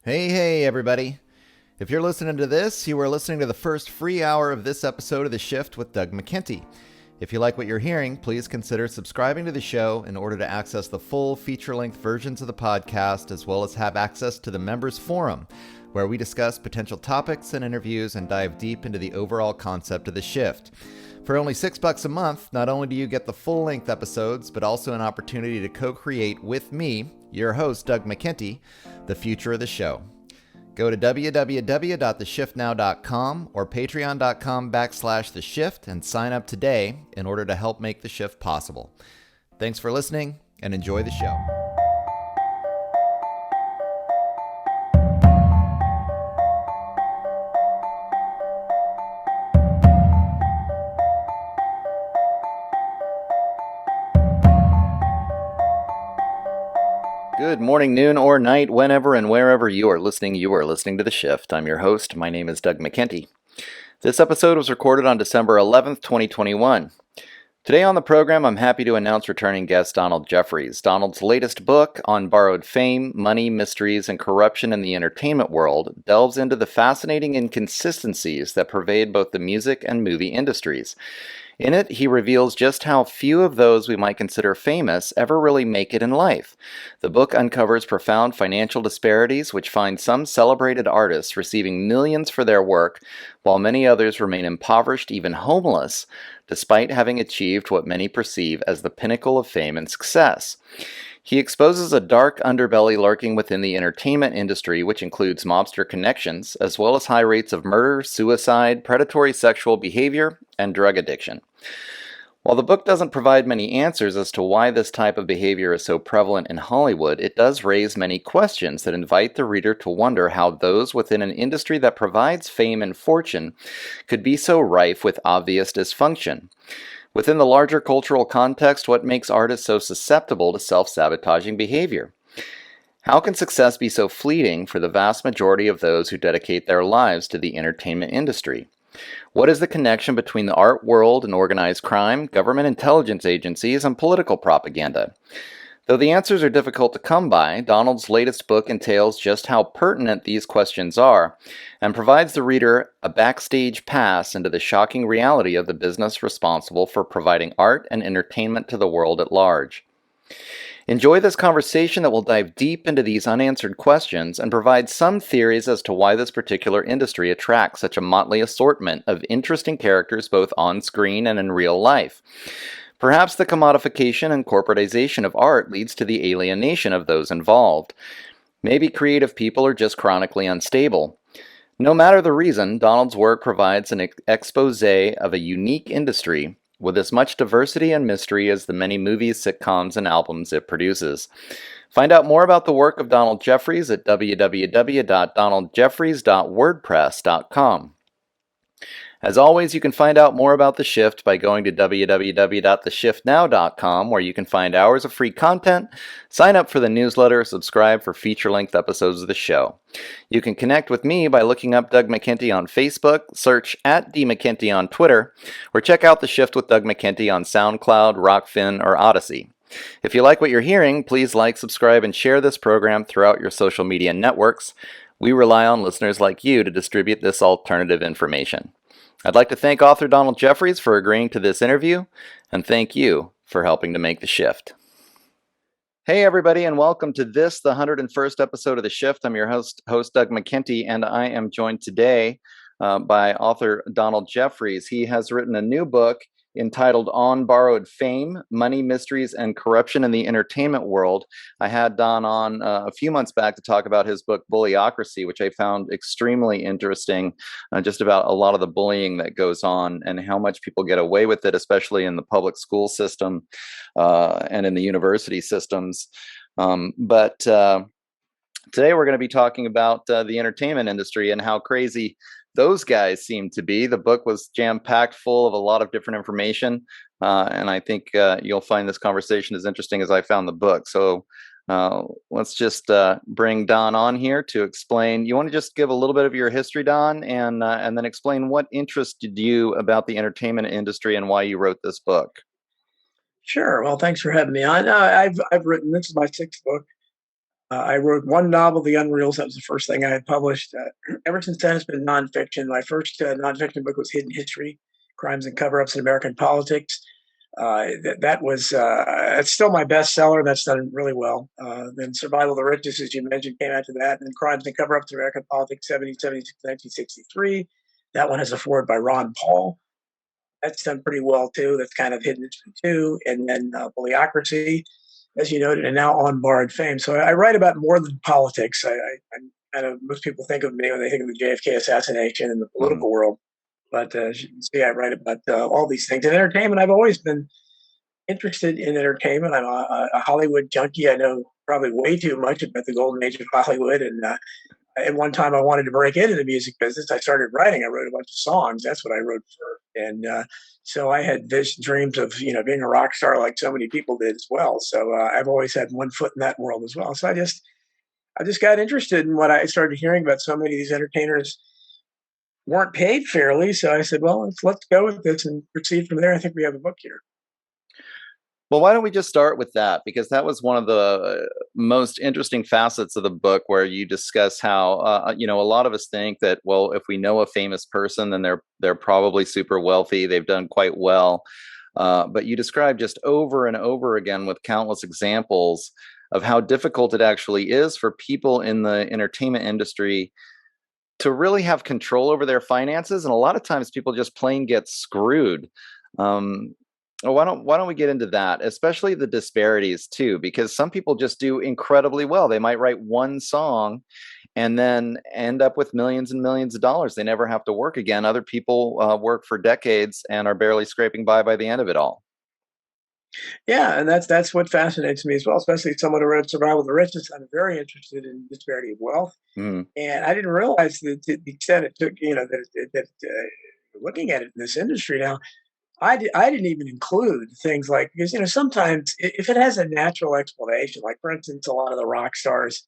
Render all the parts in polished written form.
Hey, everybody. If you're listening to this, you are listening to the first free hour of this episode of The Shift with Doug McKenty. If you like what you're hearing, please consider subscribing to the show in order to access the full feature-length versions of the podcast, as well as have access to the members forum, where we discuss potential topics and interviews and dive deep into the overall concept of The Shift. For only $6 a month, not only do you get the full-length episodes, but also an opportunity to co-create with me, your host, Doug McKenty, the future of the show. Go to www.theshiftnow.com or patreon.com/theshift and sign up today in order to help make the shift possible. Thanks for listening and enjoy the show. Good morning, noon, or night, whenever and wherever you are listening to The Shift. I'm your host. My name is Doug McKenty. This episode was recorded on December 11th, 2021. Today on the program, I'm happy to announce returning guest Donald Jefferies. Donald's latest book, On Borrowed Fame, Money, Mysteries, and Corruption in the Entertainment World, delves into the fascinating inconsistencies that pervade both the music and movie industries. In it, he reveals just how few of those we might consider famous ever really make it in life. The book uncovers profound financial disparities, which find some celebrated artists receiving millions for their work, while many others remain impoverished, even homeless, despite having achieved what many perceive as the pinnacle of fame and success. He exposes a dark underbelly lurking within the entertainment industry, which includes mobster connections, as well as high rates of murder, suicide, predatory sexual behavior, and drug addiction. While the book doesn't provide many answers as to why this type of behavior is so prevalent in Hollywood, it does raise many questions that invite the reader to wonder how those within an industry that provides fame and fortune could be so rife with obvious dysfunction. Within the larger cultural context, what makes artists so susceptible to self-sabotaging behavior? How can success be so fleeting for the vast majority of those who dedicate their lives to the entertainment industry? What is the connection between the art world and organized crime, government intelligence agencies, and political propaganda? Though the answers are difficult to come by, Donald's latest book entails just how pertinent these questions are, and provides the reader a backstage pass into the shocking reality of the business responsible for providing art and entertainment to the world at large. Enjoy this conversation that will dive deep into these unanswered questions and provide some theories as to why this particular industry attracts such a motley assortment of interesting characters both on screen and in real life. Perhaps the commodification and corporatization of art leads to the alienation of those involved. Maybe creative people are just chronically unstable. No matter the reason, Donald's work provides an expose of a unique industry with as much diversity and mystery as the many movies, sitcoms, and albums it produces. Find out more about the work of Donald Jefferies at www.donaldjefferies.wordpress.com. As always, you can find out more about The Shift by going to www.theshiftnow.com, where you can find hours of free content, sign up for the newsletter, subscribe for feature-length episodes of the show. You can connect with me by looking up Doug McKenty on Facebook, search @DMcKenty on Twitter, or check out The Shift with Doug McKenty on SoundCloud, Rockfin, or Odyssey. If you like what you're hearing, please like, subscribe, and share this program throughout your social media networks. We rely on listeners like you to distribute this alternative information. I'd like to thank author Donald Jefferies for agreeing to this interview, and thank you for helping to make the shift. Hey, everybody, and welcome to this, the 101st episode of The Shift. I'm your host Doug McKenty, and I am joined today by author Donald Jefferies. He has written a new book entitled On Borrowed Fame, Money, Mysteries, and Corruption in the Entertainment World. I had Don on a few months back to talk about his book, Bullyocracy, which I found extremely interesting, just about a lot of the bullying that goes on and how much people get away with it, especially in the public school system and in the university systems. But today we're going to be talking about the entertainment industry and how crazy those guys seem to be. The book was jam-packed full of a lot of different information, and I think you'll find this conversation as interesting as I found the book. So let's just bring Don on here to explain. You want to just give a little bit of your history, Don, and then explain what interested you about the entertainment industry and why you wrote this book. Sure. Well, thanks for having me on. I've written, this is my sixth book. I wrote one novel, The Unreals. That was the first thing I had published. Ever since then, it's been nonfiction. My first nonfiction book was Hidden History: Crimes and Cover-ups in American Politics. That was it's still my bestseller. That's done really well. Then Survival of the Richest, as you mentioned, came after that. And then Crimes and Cover-ups in American Politics, 1776 to 1963. That one has a foreword by Ron Paul. That's done pretty well too. That's kind of hidden history too. And then Bullocracy, as you noted, and now on Borrowed Fame. So I write about more than politics. I'm kind of, most people think of me when they think of the JFK assassination in the political world. But as you can see, I write about all these things. In entertainment, I've always been interested in entertainment. I'm a Hollywood junkie. I know probably way too much about the golden age of Hollywood. And at one time, I wanted to break into the music business. I started writing. I wrote a bunch of songs. That's what I wrote for. And so I had vision dreams of being a rock star like so many people did as well. So I've always had one foot in that world as well. So I just got interested in what I started hearing about. So many of these entertainers weren't paid fairly. So I said, well, let's go with this and proceed from there. I think we have a book here. Well, why don't we just start with that? Because that was one of the most interesting facets of the book, where you discuss how, a lot of us think that, well, if we know a famous person, then they're probably super wealthy. They've done quite well. But you describe just over and over again with countless examples of how difficult it actually is for people in the entertainment industry to really have control over their finances. And a lot of times people just plain get screwed. Why don't we get into that, especially the disparities too, because some people just do incredibly well. They might write one song and then end up with millions and millions of dollars. They never have to work again. Other people work for decades and are barely scraping by the end of it all. Yeah, and that's what fascinates me as well, especially someone who wrote Survival of the Richest. I'm very interested in disparity of wealth, Mm, and I didn't realize that to the extent it took. Looking at it in this industry now, I didn't even include things like, because sometimes if it has a natural explanation, like for instance, a lot of the rock stars,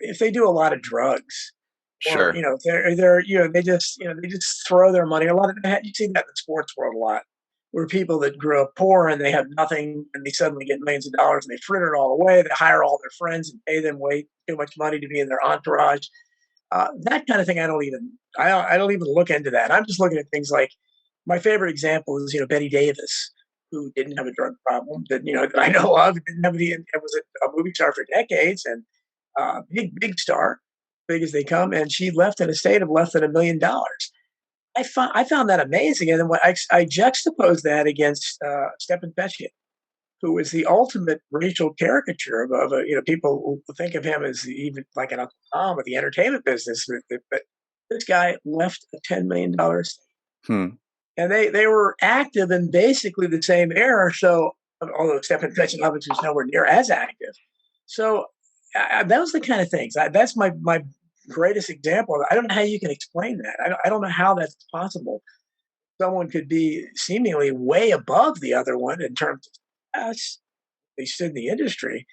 if they do a lot of drugs, or sure. if they're they just throw their money. A lot of you see that in the sports world a lot, where people that grew up poor and they have nothing and they suddenly get millions of dollars and they fritter it all away. They hire all their friends and pay them way too much money to be in their entourage. That kind of thing, I don't even look into that. I'm just looking at things like, my favorite example is Betty Davis, who didn't have a drug problem that I know of. Didn't have any, and was a movie star for decades, and big star, big as they come. And she left an estate of less than $1 million. I found that amazing, and then when I juxtaposed that against Stephen Pesci, who was the ultimate racial caricature of people who think of him as even like an Uncle Tom of the entertainment business. But this guy left a $10 million, Hmm. and they were active in basically the same era. So, although Stephen Fetching obviously was nowhere near as active, so those are the kind of things. That's my greatest example. I don't know how you can explain that. I don't know how that's possible. Someone could be seemingly way above the other one in terms of success, they stood in the industry,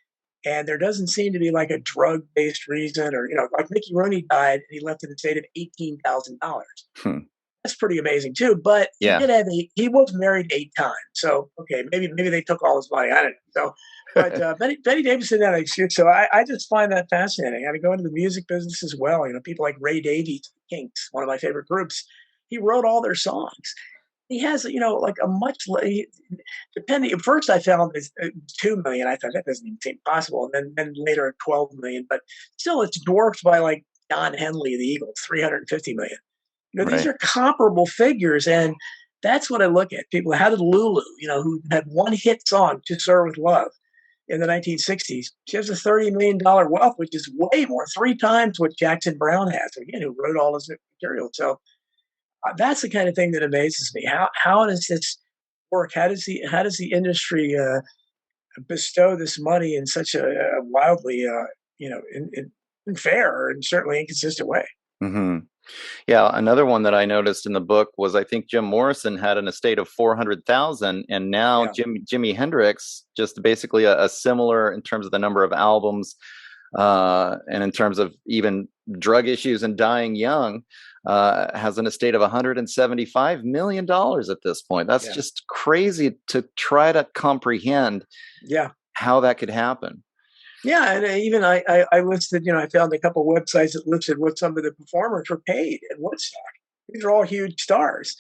and there doesn't seem to be like a drug-based reason, or like Mickey Rooney died and he left an estate of $18,000. Hmm. That's pretty amazing too. But Yeah. he was married 8 times, so okay, maybe they took all his money. I don't know. So, but Betty Davis did that excuse. So I just find that fascinating. I go into the music business as well. People like Ray Davies, Kinks, one of my favorite groups. He wrote all their songs. He has, like a much depending. At first, I found it's 2 million. I thought that doesn't even seem possible. And then later at 12 million, but still, it's dwarfed by like Don Henley of the Eagles, 350 million. These Right. are comparable figures, and that's what I look at. People, how did Lulu, who had one hit song, "To Serve with Love," in the 1960s, she has a $30 million wealth, which is way more, 3 times what Jackson Brown has, again, who wrote all his material. So that's the kind of thing that amazes me. How does this work? How does the industry bestow this money in such a wildly, unfair and certainly inconsistent way? Hmm. Yeah, another one that I noticed in the book was, I think Jim Morrison had an estate of 400,000, and now Yeah. Jimi Hendrix, just basically a similar in terms of the number of albums, and in terms of even drug issues and dying young, has an estate of $175 million at this point. That's Yeah. just crazy to try to comprehend Yeah. how that could happen. Yeah, and even I listed, I found a couple websites that listed what some of the performers were paid at Woodstock. These are all huge stars.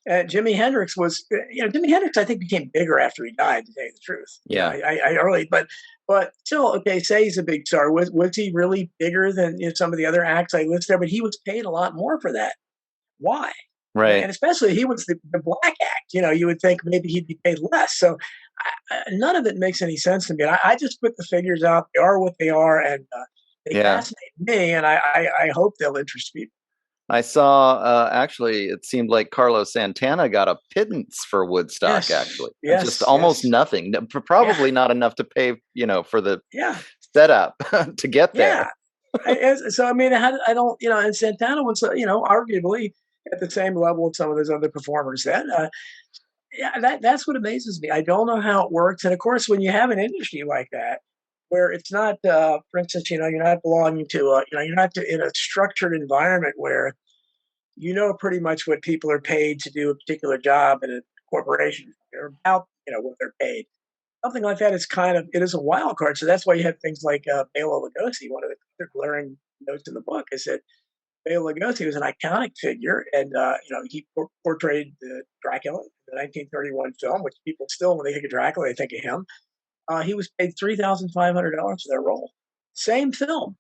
Jimi Hendrix was, Jimi Hendrix, I think, became bigger after he died. To tell you the truth, Yeah. I really, but still, okay, say he's a big star. Was he really bigger than some of the other acts I listed there? But he was paid a lot more for that. Why? And Right. especially he was the black act. You would think maybe he'd be paid less. So none of it makes any sense to me. And I just put the figures out. They are what they are, and they Yeah. fascinate me. And I hope they'll interest people. I saw, actually, it seemed like Carlos Santana got a pittance for Woodstock, Yes, actually. Just yes, almost yes. nothing. Yeah, Probably not enough to pay, for the yeah, setup to get there. yeah. So I mean, I don't, and Santana was, arguably at the same level of some of those other performers. Then, yeah, that's what amazes me. I don't know how it works, and of course, when you have an industry like that, where it's not, for instance, you're not belonging to, you're not in a structured environment where pretty much what people are paid to do a particular job in a corporation. They're about, what they're paid. Something like that is it is a wild card. So that's why you have things like Bela Lugosi. One of the other glaring notes in the book is that Bela Lugosi was an iconic figure, and he portrayed Dracula in the 1931 film, which people still, when they think of Dracula, they think of him. He was paid $3,500 for that role. Same film.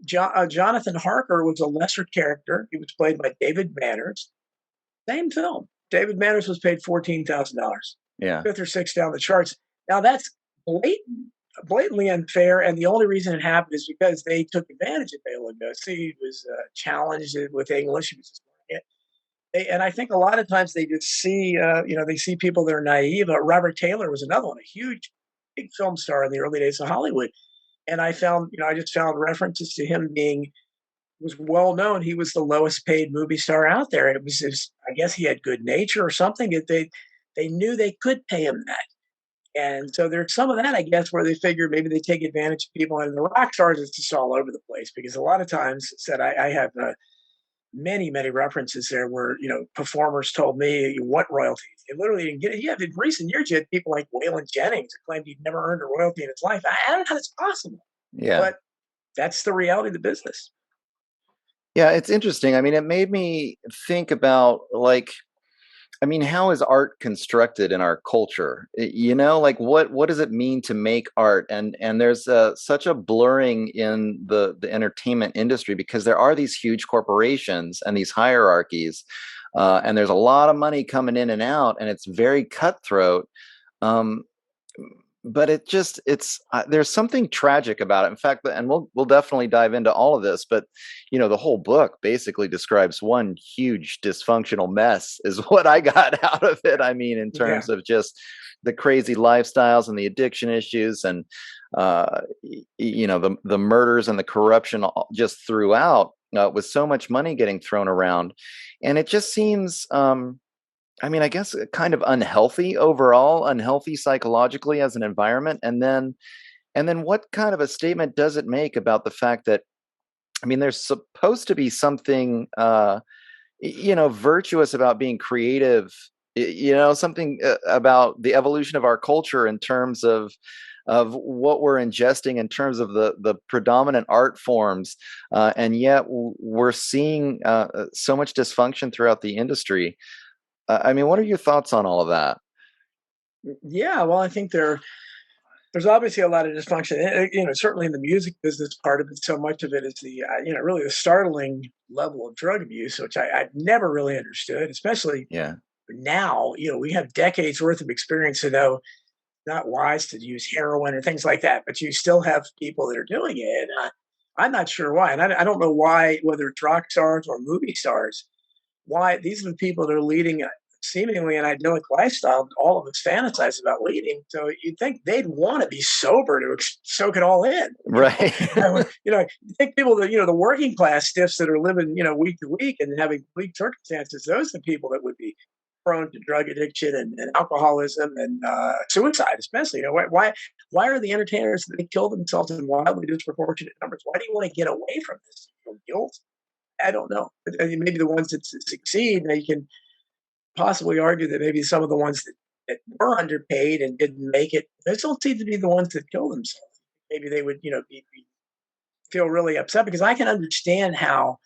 Jonathan Harker was a lesser character. He was played by David Manners. Same film. David Manners was paid $14,000, Yeah. fifth or sixth down the charts. Now that's blatantly unfair, and the only reason it happened is because they took advantage of Bela Lugosi. He was challenged with English. He was just learning it. And I think a lot of times they just see, they see people that are naive. Robert Taylor was another one, a huge, big film star in the early days of Hollywood. And I just found references to him being was well known. He was the lowest paid movie star out there. It was I guess he had good nature or something. They knew they could pay him that. And so there's some of that, I guess, where they figure maybe they take advantage of people. And the rock stars is just all over the place because a lot of times said I have many, many references there where, performers told me what royalties. They literally didn't get it. Yeah, in recent years, you had people like Waylon Jennings who claimed he'd never earned a royalty in his life. I don't know how that's possible, Yeah. but that's the reality of the business. Yeah, it's interesting. I mean, it made me think about, like, how is art constructed in our culture? Like, what does it mean to make art? And there's such a blurring in the entertainment industry because there are these huge corporations and these hierarchies, and there's a lot of money coming in and out, and it's very cutthroat. Um, but it's there's something tragic about it. In fact, and we'll definitely dive into all of this, but the whole book basically describes one huge dysfunctional mess is what I got out of it. I mean, in Yeah. terms of just the crazy lifestyles and the addiction issues, and the murders and the corruption just throughout, with so much money getting thrown around. And it just seems, I guess, kind of unhealthy overall, unhealthy psychologically as an environment. And then what kind of a statement does it make about the fact that, there's supposed to be something, virtuous about being creative, something about the evolution of our culture in terms of what we're ingesting in terms of the predominant art forms, and yet we're seeing so much dysfunction throughout the industry. What are your thoughts on all of that? Yeah, well, I think there's obviously a lot of dysfunction. Certainly in the music business, part of it, so much of it is really the startling level of drug abuse, which I've never really understood, especially Yeah. now. We have decades worth of experience to know not wise to use heroin or things like that, but you still have people that are doing it. And I'm not sure why, and I don't know why, whether it's rock stars or movie stars, why these are the people that are leading seemingly an idyllic lifestyle that all of us fantasize about leading. So you'd think they'd want to be sober to soak it all in. Right. You think people that, the working class stiffs that are living, week to week and having bleak circumstances, those are the people that would be prone to drug addiction and alcoholism and suicide, especially. Why are the entertainers that they kill themselves in wildly disproportionate numbers? Why do you want to get away from this? Guilt? I don't know. But, maybe the ones that succeed, they can possibly argue that maybe some of the ones that were underpaid and didn't make it, those don't seem to be the ones that kill themselves. maybe they would, feel really upset, because I can understand how,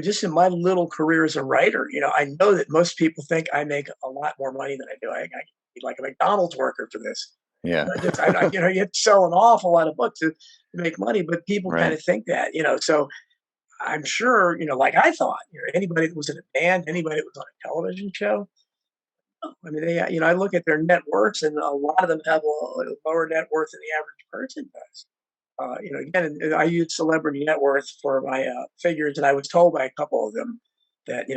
just in my little career as a writer, I know that most people think I make a lot more money than I do. I be like a McDonald's worker for this. Yeah. You have to sell an awful lot of books to make money, but people kind Right. of think that, so I'm sure, like I thought, anybody that was in a band, anybody that was on a television show, I mean, they, I look at their net worths, and a lot of them have a lower net worth than the average person does. Again, and I use celebrity net worth for my figures, and I was told by a couple of them that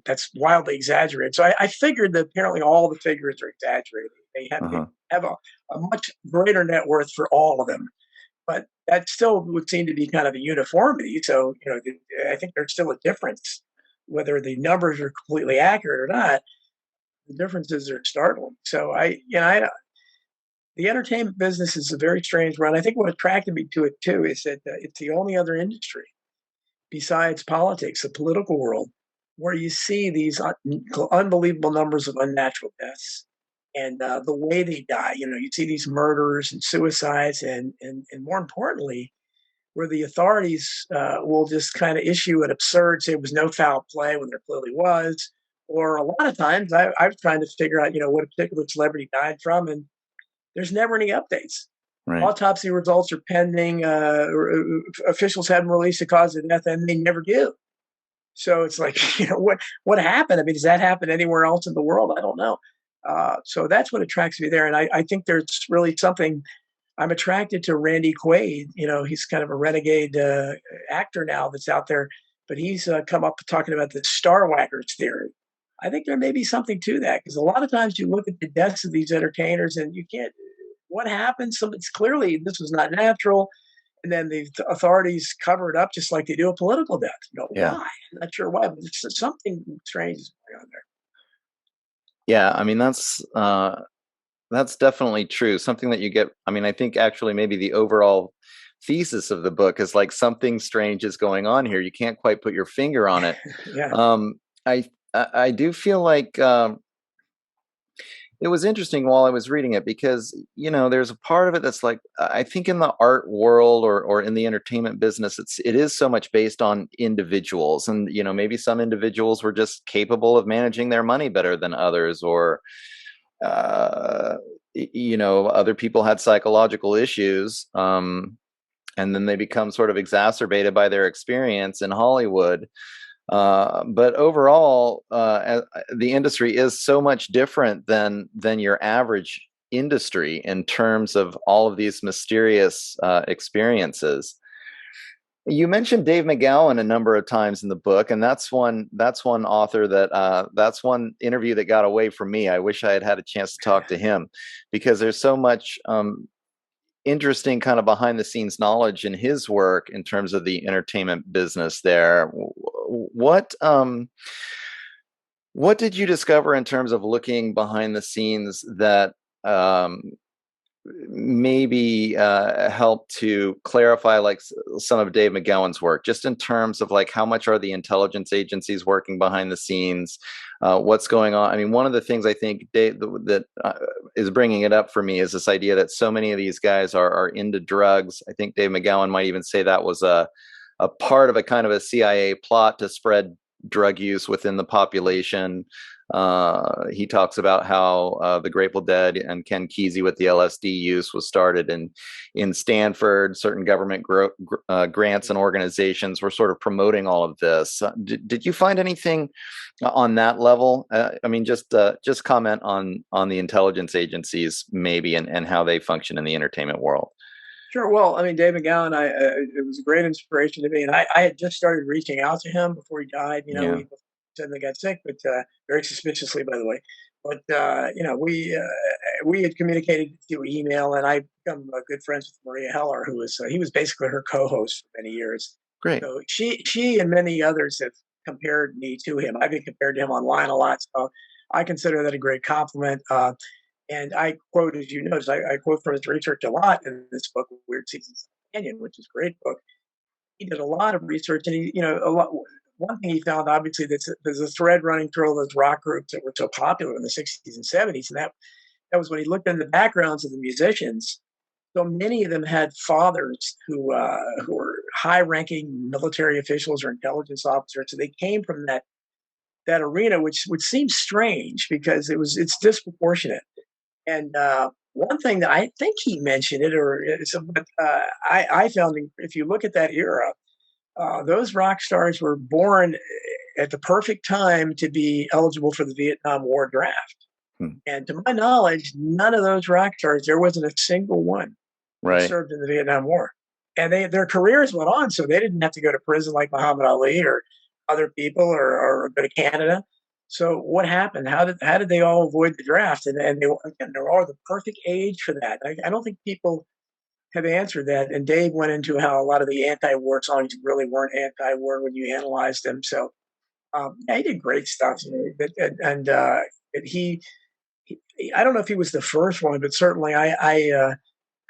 that's wildly exaggerated. So I figured that apparently all the figures are exaggerated. They Uh-huh. have a much greater net worth for all of them, but that still would seem to be kind of a uniformity. So I think there's still a difference, whether the numbers are completely accurate or not. The differences are startling. So the entertainment business is a very strange one. I think what attracted me to it too is that it's the only other industry besides politics, the political world, where you see these unbelievable numbers of unnatural deaths, and the way they die. You see these murders and suicides, and more importantly, where the authorities will just kind of issue an absurd, say it was no foul play when there clearly was. Or a lot of times, I was trying to figure out, what a particular celebrity died from, and there's never any updates. Right. Autopsy results are pending. Officials haven't released the cause of death, and they never do. So it's like, what happened? I mean, does that happen anywhere else in the world? I don't know. So that's what attracts me there, and I think there's really something. I'm attracted to Randy Quaid. He's kind of a renegade actor now that's out there, but he's come up talking about the Star Whackers theory. I think there may be something to that, because a lot of times you look at the deaths of these entertainers and you can't. What happened? So it's clearly this was not natural, and then the authorities cover it up just like they do a political death. Yeah. Why? I'm not sure why, but it's something strange is going on there. Yeah. I mean, that's definitely true. Something that you get. I mean, I think actually maybe the overall thesis of the book is like something strange is going on here. You can't quite put your finger on it. Yeah. Um, I do feel like it was interesting while I was reading it because there's a part of it that's like I think in the art world or in the entertainment business it is so much based on individuals, and maybe some individuals were just capable of managing their money better than others, or uh, other people had psychological issues, and then they become sort of exacerbated by their experience in Hollywood. But overall, the industry is so much different than your average industry in terms of all of these mysterious experiences. You mentioned Dave Mcgowan a number of times in the book, and that's one author that's one interview that got away from me. I wish I had had a chance to talk to him, because there's so much interesting kind of behind the scenes knowledge in his work in terms of the entertainment business there. What did you discover in terms of looking behind the scenes that maybe help to clarify like some of Dave Mcgowan's work, just in terms of like how much are the intelligence agencies working behind the scenes, what's going on? I mean, one of the things I think Dave, that is bringing it up for me is this idea that so many of these guys are into drugs. I think Dave Mcgowan might even say that was a part of a kind of a CIA plot to spread drug use within the population. He talks about how the Grateful Dead and Ken Kesey with the LSD use was started in Stanford. Certain government grants and organizations were sort of promoting all of this. Did you find anything on that level? I mean, just comment on the intelligence agencies maybe, and how they function in the entertainment world. Sure. Well, I mean, Dave McGowan, it was a great inspiration to me, and I had just started reaching out to him before he died. Yeah. He suddenly got sick, but very suspiciously, by the way. But we had communicated through email, and I become good friends with Maria Heller, who was he was basically her co-host for many years. Great. So she and many others have compared me to him. I've been compared to him online a lot, so I consider that a great compliment. And I quote, as you noticed, I quote from his research a lot in this book, Weird Seasons of the Canyon, which is a great book. He did a lot of research, and a lot. One thing he found, obviously, there's a thread running through all those rock groups that were so popular in the '60s and '70s, and that was when he looked in the backgrounds of the musicians. So many of them had fathers who were high-ranking military officials or intelligence officers. So they came from that arena, which would seem strange because it's disproportionate. And one thing that I think he mentioned it, but I found if you look at that era, those rock stars were born at the perfect time to be eligible for the Vietnam War draft. Hmm. And to my knowledge, none of those rock stars, there wasn't a single one that Right. served in the Vietnam War. And their careers went on, so they didn't have to go to prison like Muhammad Ali or other people or go to Canada. So what happened? How did they all avoid the draft? And they were all the perfect age for that. I don't think people have answered that. And Dave went into how a lot of the anti-war songs really weren't anti-war when you analyzed them. So yeah, he did great stuff. And I don't know if he was the first one, but certainly I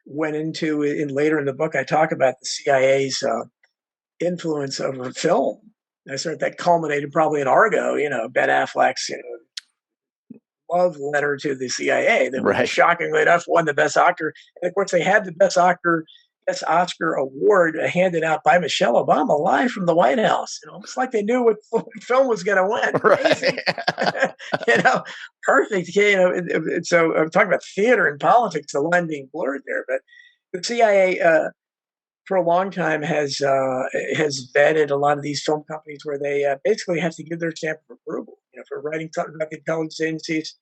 went into in later in the book. I talk about the CIA's influence over film. I started that culminated probably in Argo. Ben Affleck's love letter to the CIA that Right. shockingly enough won the Best Actor. And of course, they had the Best Oscar award handed out by Michelle Obama live from the White House. It's like they knew what film was going to win. Amazing. Right. Perfect. So I'm talking about theater and politics, the line being blurred there. But the CIA, for a long time, has vetted a lot of these film companies where they basically have to give their stamp of approval. For writing something about the intelligence agencies,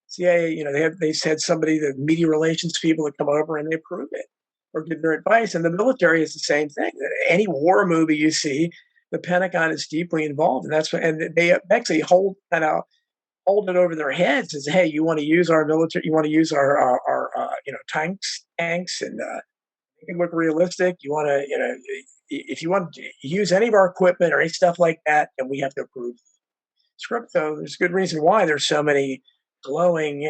CIA, they had somebody, the media relations people, that come over and they approve it or give their advice. And the military is the same thing. Any war movie you see, the Pentagon is deeply involved, and they actually hold it over their heads as, hey, you want to use our military, you want to use our tanks, and make it look realistic. You want to, if you want to use any of our equipment or any stuff like that, then we have to approve the script. So there's good reason why there's so many glowing,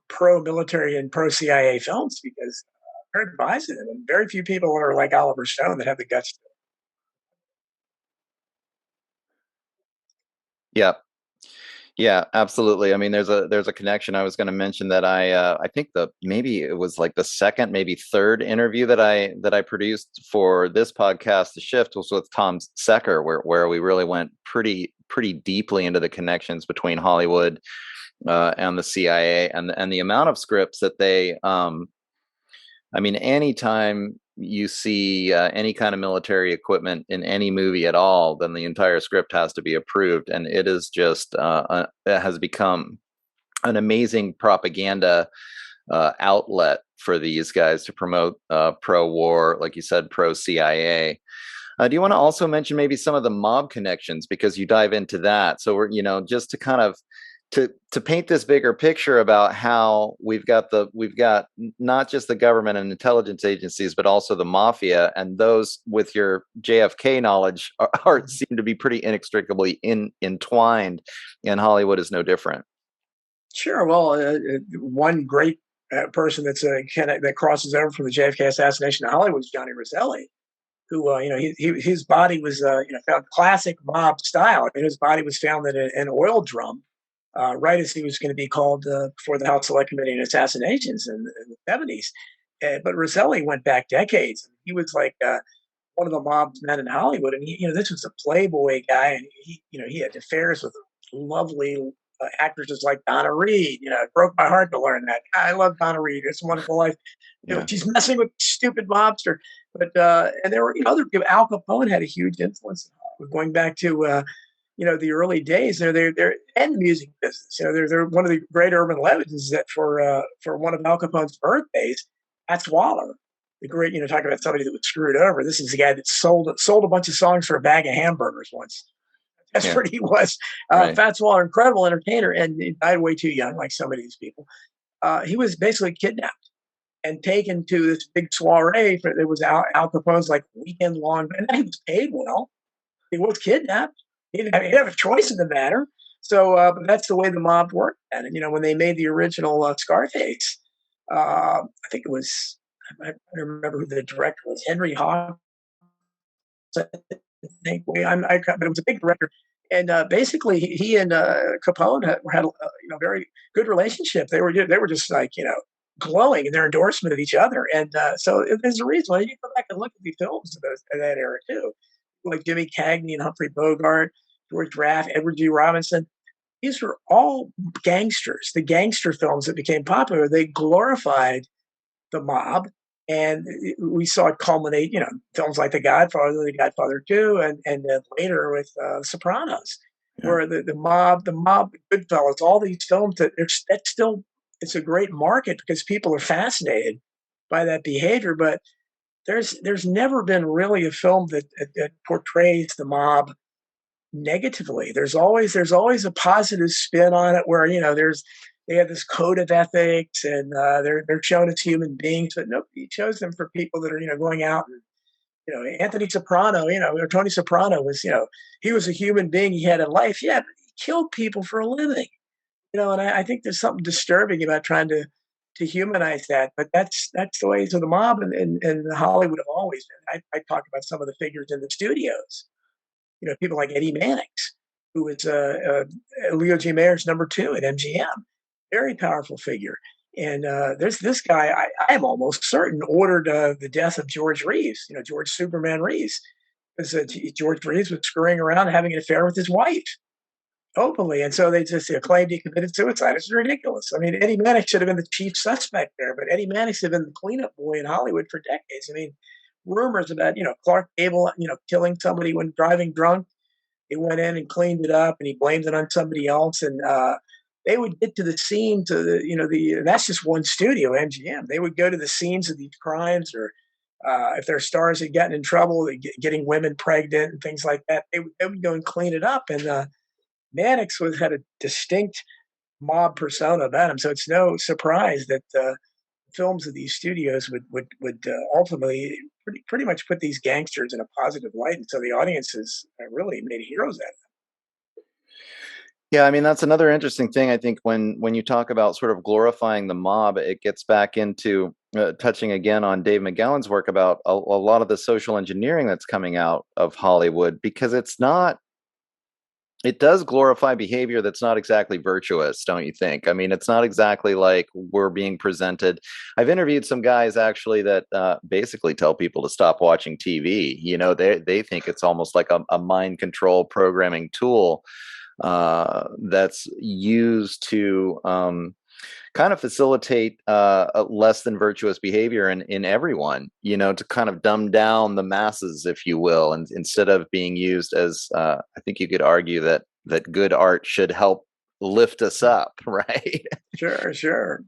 pro-military and pro-CIA films, because they're divisive, and very few people are like Oliver Stone that have the guts to. Yeah. Yeah, absolutely. I mean, there's a connection. I was going to mention that I think maybe it was like the second, maybe third interview that I produced for this podcast, The Shift, was with Tom Secker, where we really went pretty deeply into the connections between Hollywood and the CIA, and the amount of scripts that they. I mean, anytime you see any kind of military equipment in any movie at all, then the entire script has to be approved, and it is just it has become an amazing propaganda outlet for these guys to promote pro-war, like you said, pro-CIA. Do you want to also mention maybe some of the mob connections, because you dive into that? So we're, just to kind of to paint this bigger picture about how we've got not just the government and intelligence agencies, but also the mafia, and those with your JFK knowledge seem to be pretty inextricably entwined, and Hollywood is no different. Sure. Well, one great person that crosses over from the JFK assassination to Hollywood is Johnny Roselli, who his body was found classic mob style. I mean, his body was found in an oil drum right as he was going to be called before the House Select Committee on Assassinations in the 70s. But Roselli went back decades. He was like one of the mob's men in Hollywood, and this was a playboy guy, and he had affairs with lovely actresses like Donna Reed. It broke my heart to learn that. I love Donna Reed. It's a Wonderful Life. Yeah. She's messing with stupid mobster. But and there were other people. Al Capone had a huge influence in Hollywood, going back to the early days. They're and the music business. They're one of the great urban legends that for one of Al Capone's birthdays, Fats Waller, the great, talking about somebody that was screwed over. This is the guy that sold a bunch of songs for a bag of hamburgers once. That's what he was. Right. Fats Waller, incredible entertainer, and he died way too young, like so many of these people. He was basically kidnapped and taken to this big soiree. It was Al Capone's like weekend long, and he was paid well. He was kidnapped. He didn't have a choice in the matter. So, but that's the way the mob worked. And when they made the original Scarface, I think it was, I don't remember who the director was, Henry Hawks, I think. But it was a big director. And basically, he and Capone had a very good relationship. They were just like glowing in their endorsement of each other. And so there's a reason why you go back and look at the films of that era too, like Jimmy Cagney and Humphrey Bogart, George Raft, Edward G. Robinson. These were all gangsters. The gangster films that became popular, they glorified the mob. And we saw it culminate, films like The Godfather 2, and then later with Sopranos, Yeah. where the mob, Goodfellas, all these films that's still, it's a great market because people are fascinated by that behavior. But there's never been really a film that portrays the mob negatively. There's always a positive spin on it where they have this code of ethics, and they're shown as human beings, but nobody shows them for people that are going out and Anthony Soprano, or Tony Soprano was, he was a human being, he had a life, yeah, but he killed people for a living, and I think there's something disturbing about trying to humanize that, but that's the ways of the mob, and Hollywood have always been. I talk about some of the figures in the studios, people like Eddie Mannix, who was Leo G. Mayer's number two at MGM, very powerful figure. And there's this guy, I am almost certain, ordered the death of George Reeves, George Superman Reeves, because George Reeves was screwing around and having an affair with his wife openly. And so they just claimed he committed suicide. It's ridiculous. I mean, Eddie Mannix should have been the chief suspect there, but Eddie Mannix had been the cleanup boy in Hollywood for decades. I mean, rumors about, Clark Gable, killing somebody when driving drunk. He went in and cleaned it up, and he blamed it on somebody else. And they would get to the scenes of that's just one studio, MGM. They would go to the scenes of these crimes, or if their stars had gotten in trouble, getting women pregnant and things like that, they would go and clean it up. And Mannix had a distinct mob persona about him, so it's no surprise that films of these studios would ultimately pretty much put these gangsters in a positive light, and so the audiences really made heroes out of them. Yeah, I mean, that's another interesting thing. I think when you talk about sort of glorifying the mob, it gets back into touching again on Dave McGowan's work about a lot of the social engineering that's coming out of Hollywood, because it does glorify behavior that's not exactly virtuous, don't you think? I mean, it's not exactly like we're being presented. I've interviewed some guys actually that basically tell people to stop watching TV. They think it's almost like a mind control programming tool that's used to kind of facilitate a less than virtuous behavior in everyone, to kind of dumb down the masses, if you will, and instead of being used as, I think you could argue that good art should help lift us up, right? Sure.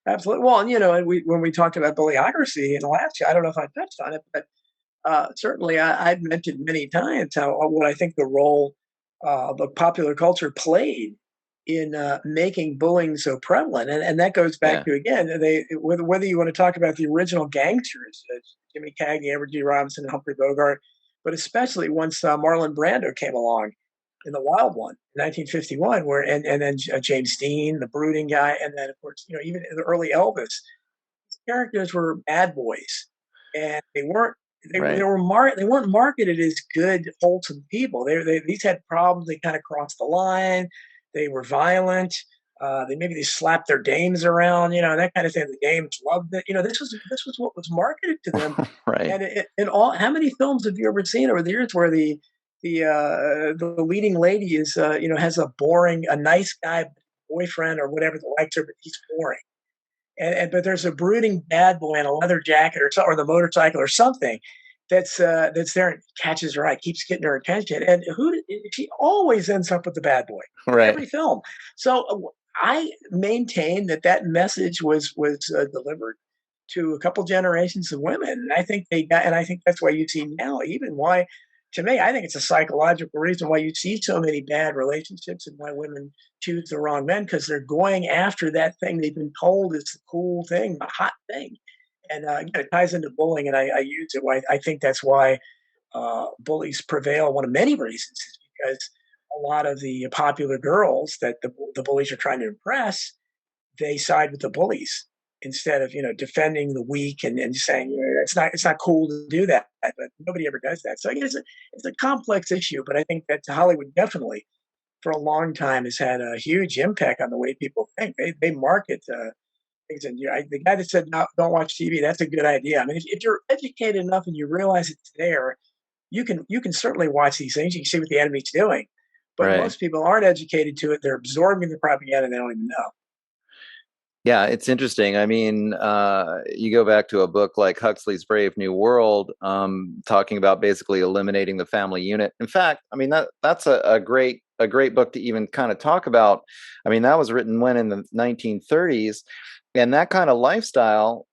Absolutely. Well, and when we talked about bullyocracy in the last year, I don't know if I touched on it, but certainly I've mentioned many times what I think the role the popular culture played in making bullying so prevalent, and that goes back to, again, whether you want to talk about the original gangsters, Jimmy Cagney, Edward G. Robinson, and Humphrey Bogart, but especially once Marlon Brando came along in The Wild One in 1951, and then James Dean, the brooding guy, and then of course even in the early Elvis, these characters were bad boys, and they weren't. Right. They weren't marketed as good, wholesome people. These had problems. They kind of crossed the line. They were violent. They slapped their dames around, that kind of thing. The dames loved it. This was what was marketed to them. Right. And how many films have you ever seen over the years where the leading lady is has a nice guy boyfriend or whatever that likes her, but he's boring. But there's a brooding bad boy in a leather jacket or the motorcycle or something that's there and catches her eye, keeps getting her attention, and she always ends up with the bad boy in Right. every film. So I maintain that message was delivered to a couple generations of women, and I think I think that's why you see now, even why. To me, I think it's a psychological reason why you see so many bad relationships and why women choose the wrong men, because they're going after that thing they've been told is the cool thing, the hot thing. And it ties into bullying, and I use it. I think that's why bullies prevail. One of many reasons is because a lot of the popular girls that the bullies are trying to impress, they side with the bullies instead of defending the weak and saying it's not cool to do that, but nobody ever does that. So I guess it's a complex issue, but I think that Hollywood definitely for a long time has had a huge impact on the way people think. They market things. And the guy that said, no, don't watch TV, that's a good idea. I mean, if you're educated enough and you realize it's there, you can certainly watch these things. You can see what the enemy's doing. But Right. most people aren't educated to it. They're absorbing the propaganda and they don't even know. Yeah, it's interesting. I mean, you go back to a book like Huxley's Brave New World, talking about basically eliminating the family unit. In fact, I mean that's a great book to even kind of talk about. I mean, that was written when in the 1930s, and that kind of lifestyle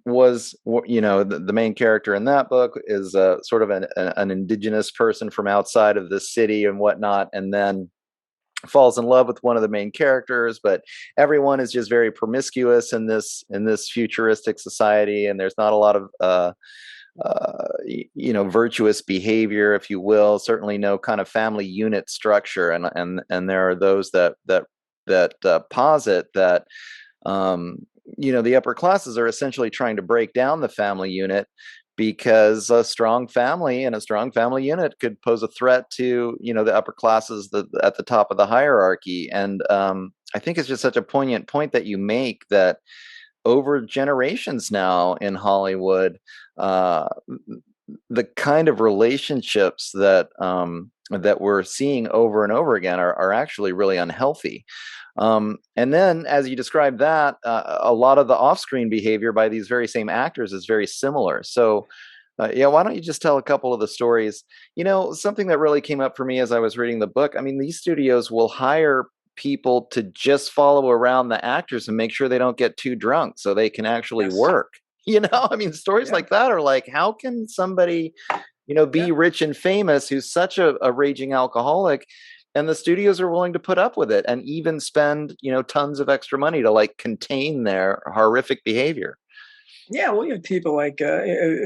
was, the main character in that book is sort of an indigenous person from outside of the city and whatnot, and then falls in love with one of the main characters, but everyone is just very promiscuous in this futuristic society, and there's not a lot of virtuous behavior, if you will. Certainly no kind of family unit structure, and there are those that posit that the upper classes are essentially trying to break down the family unit, because a strong family and a strong family unit could pose a threat to the upper classes at the top of the hierarchy. And I think it's just such a poignant point that you make, that over generations now in Hollywood, the kind of relationships that we're seeing over and over again are actually really unhealthy. And then, as you described that, a lot of the off-screen behavior by these very same actors is very similar. So, yeah, why don't you just tell a couple of the stories? Something that really came up for me as I was reading the book. I mean, these studios will hire people to just follow around the actors and make sure they don't get too drunk so they can actually Yes. work. I mean, stories Yeah. like that are like, how can somebody, be Yeah. rich and famous who's such a raging alcoholic, and the studios are willing to put up with it and even spend, tons of extra money to like contain their horrific behavior. Yeah. Well, you have people like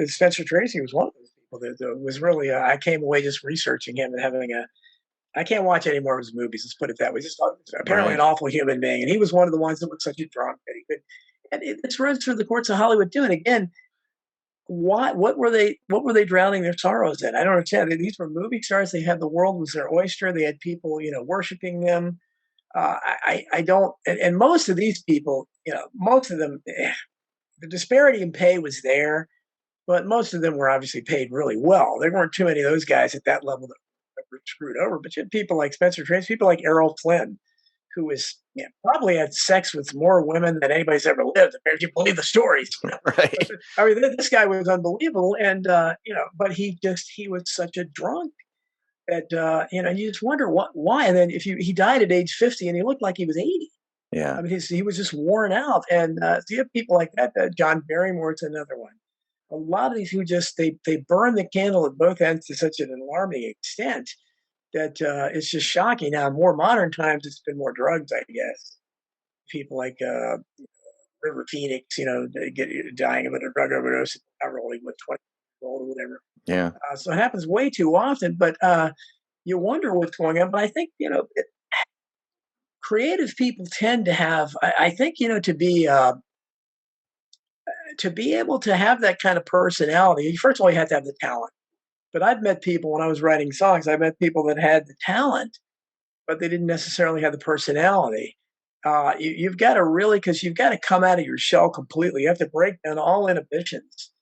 Spencer Tracy was one of those people that was really, I came away just researching him and having I can't watch any more of his movies. Let's put it that way. Just apparently an Right. awful human being, and he was one of the ones that was such a drunk that he could. And this runs through the courts of Hollywood too. And again, why? What were they drowning their sorrows in? I don't understand. These were movie stars. They had the world was their oyster. They had people, worshiping them. I don't. And most of these people, most of them, the disparity in pay was there, but most of them were obviously paid really well. There weren't too many of those guys at that level that were screwed over. But you had people like Spencer Tracy, people like Errol Flynn, who was probably had sex with more women than anybody's ever lived. If you believe the stories. Right. I mean, this guy was unbelievable, and but he was such a drunk that you just wonder why. And then if he died at age 50, and he looked like he was 80. Yeah. I mean, he was just worn out, and so you have people like that. John Barrymore is another one. A lot of these who just they burn the candle at both ends to such an alarming extent that it's just shocking. Now, in more modern times, it's been more drugs, I guess. People like River Phoenix, dying of a drug overdose, not really what 20 years old or whatever. Yeah. So it happens way too often, but you wonder what's going on. But I think creative people tend to have. I think to be able to have that kind of personality. First of all, you have to have the talent. But I've met people when I was writing songs. I met people that had the talent, but they didn't necessarily have the personality. You've got to really, because you've got to come out of your shell completely. You have to break down all inhibitions.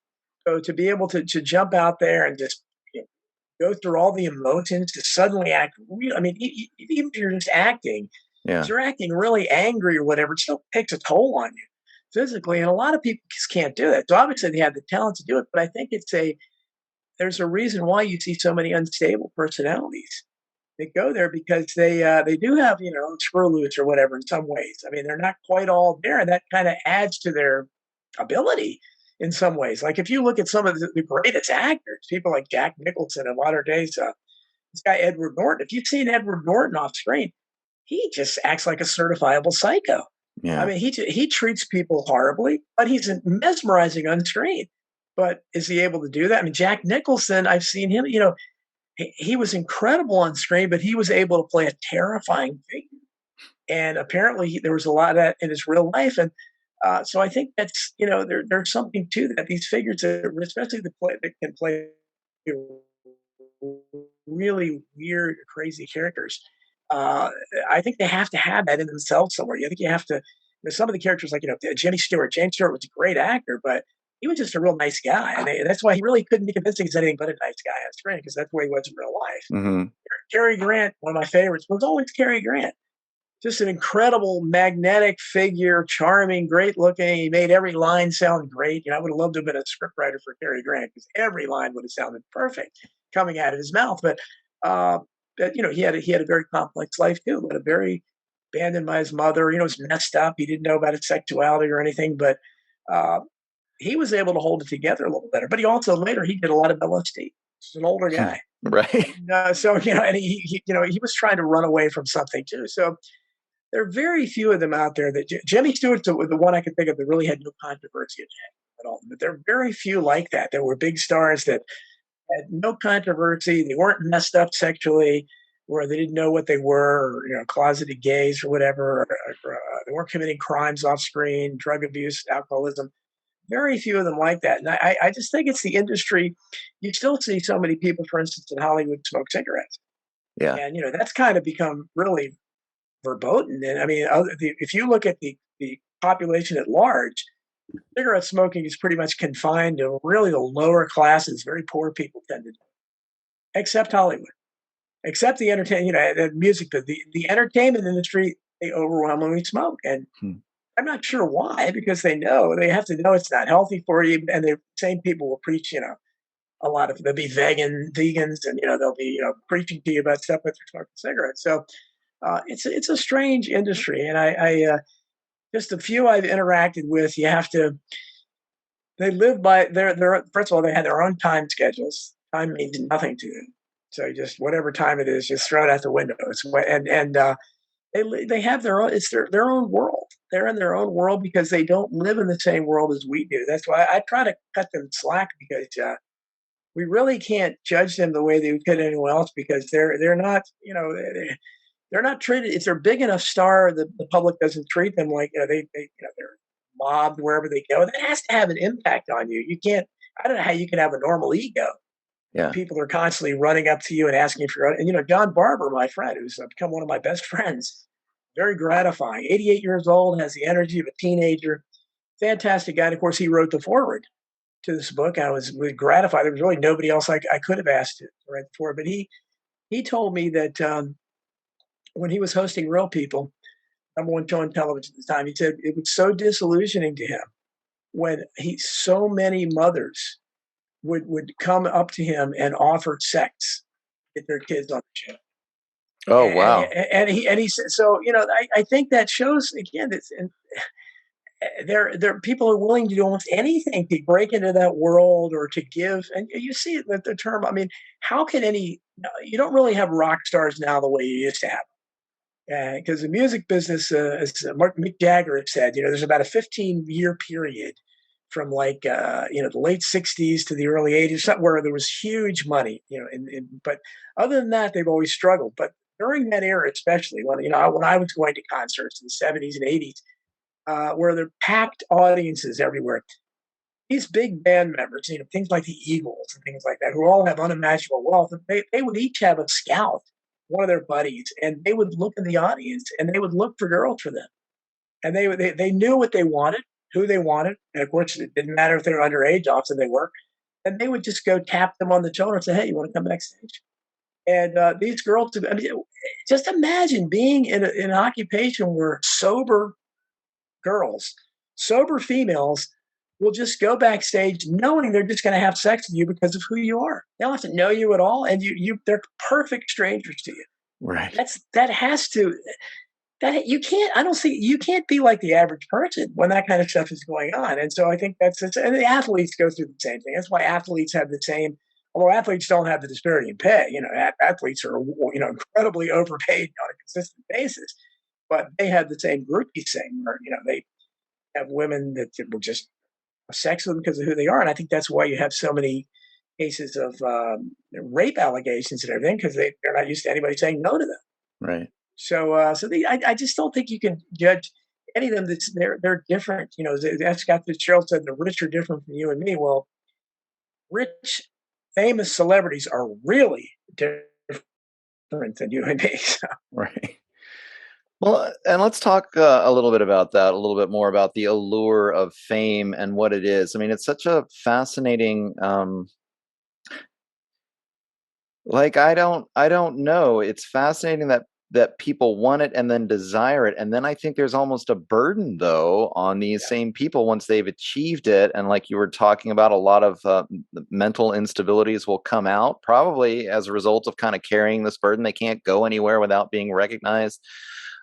So to be able to jump out there and just go through all the emotions, to suddenly act real. I mean, even if you're just acting, if Yeah. you're acting really angry or whatever, it still takes a toll on you physically. And a lot of people just can't do that. So obviously they have the talent to do it, but I think there's a reason why you see so many unstable personalities. They go there because they do have screw loose or whatever in some ways. I mean, they're not quite all there, and that kind of adds to their ability in some ways. Like if you look at some of the greatest actors, people like Jack Nicholson in modern days, this guy Edward Norton. If you've seen Edward Norton off screen, he just acts like a certifiable psycho. I Yeah. mean, he treats people horribly, but he's mesmerizing on screen. But is he able to do that? I mean, Jack Nicholson, I've seen him. He was incredible on screen, but he was able to play a terrifying figure. And apparently, there was a lot of that in his real life. And so I think that's there's something to that. These figures, especially that can play really weird, crazy characters. uh, I think they have to have that in themselves somewhere. I think you have to. Some of the characters, like Jimmy Stewart. James Stewart was a great actor, but he was just a real nice guy, and that's why he really couldn't be convincing as anything but a nice guy on screen, because that's the way he was in real life. Hmm. Cary Grant, one of my favorites, was always Cary Grant. Just an incredible, magnetic figure, charming, great looking. He made every line sound great. I would have loved to have been a scriptwriter for Cary Grant, because every line would have sounded perfect coming out of his mouth. Uh, but he had a very complex life too. But a very abandoned by his mother. Was messed up. He didn't know about his sexuality or anything, but uh, he was able to hold it together a little better. But he also later he did a lot of LSD. He's an older guy. Right. So and he was trying to run away from something too. So there are very few of them out there. That Jimmy Stewart's the one I can think of that really had no controversy at all. But there are very few like that. There were big stars that had no controversy. They weren't messed up sexually, or they didn't know what they were, or closeted gays or whatever. They weren't committing crimes off screen, drug abuse, alcoholism. Very few of them like that. And I just think it's the industry. You still see so many people, for instance, in Hollywood, smoke cigarettes. Yeah. And that's kind of become really verboten. And I mean, if you look at the population at large, cigarette smoking is pretty much confined to really the lower classes. Very poor people tend to do it, except Hollywood, except the entertainment, the music, the entertainment industry. They overwhelmingly smoke, and Hmm. I'm not sure why, because they have to know it's not healthy for you, and the same people will preach, a lot of they'll be vegans, and they'll be preaching to you about stuff with smoking cigarettes. So it's a strange industry, and I just the few I've interacted with, you have to. They live by their. First of all, they had their own time schedules. Time means nothing to them, so you just whatever time it is, just throw it out the window. They have their own. It's their own world. They're in their own world because they don't live in the same world as we do. That's why I try to cut them slack, because we really can't judge them the way they would could anyone else, because they're not they're not treated. If they're big enough star, the public doesn't treat them like they're mobbed wherever they go. That has to have an impact on you. You can't. I don't know how you can have a normal ego. Yeah. People are constantly running up to you and asking for your. And John Barber, my friend, who's become one of my best friends, very gratifying. 88 years old, has the energy of a teenager. Fantastic guy. And of course, he wrote the foreword to this book. I was really gratified. There was really nobody else I could have asked to write the foreword, but he told me that when he was hosting Real People, number one show on television at the time, he said it was so disillusioning to him when so many mothers would come up to him and offer sex, get their kids on the show. Oh, And, wow. he said, so I think that shows again that there people are willing to do almost anything to break into that world or to give. And you see it with the term. I mean, how can you don't really have rock stars now the way you used to have, because the music business, as Mick Jagger had said, there's about a 15-year period from the late 60s to the early 80s, where there was huge money, but other than that, they've always struggled. But during that era, especially when I was going to concerts in the 70s and 80s, where there are packed audiences everywhere, these big band members, things like the Eagles and things like that, who all have unimaginable wealth, they would each have a scout, one of their buddies, and they would look in the audience and they would look for girls for them. And they knew what they wanted, who they wanted. And of course, it didn't matter if they were underage, often they were. And they would just go tap them on the shoulder and say, "Hey, you want to come backstage?" And these girls, I mean, just imagine being in an occupation where sober girls, sober females will just go backstage knowing they're just going to have sex with you because of who you are. They don't have to know you at all, and they're perfect strangers to you. Right. That has to that you can't. I don't see you can't be like the average person when that kind of stuff is going on. And so I think and the athletes go through the same thing. That's why athletes have the same. Although athletes don't have the disparity in pay, athletes are incredibly overpaid on a consistent basis, but they have the same groupie thing where they have women that will just have sex with them because of who they are. And I think that's why you have so many cases of rape allegations and everything, because they're not used to anybody saying no to them. Right. So, I just don't think you can judge any of them. They're different. That's Scott Fitzgerald said, the rich are different from you and me. Well, rich, famous celebrities are really different different than you and me. So, Right. Well, and let's talk a little bit about that, a little bit more about the allure of fame and what it is. I mean, it's such a fascinating, like I don't know. It's fascinating that people want it and then desire it. And then I think there's almost a burden though on these yeah, same people once they've achieved it. And like you were talking about, a lot of mental instabilities will come out probably as a result of kind of carrying this burden. They can't go anywhere without being recognized.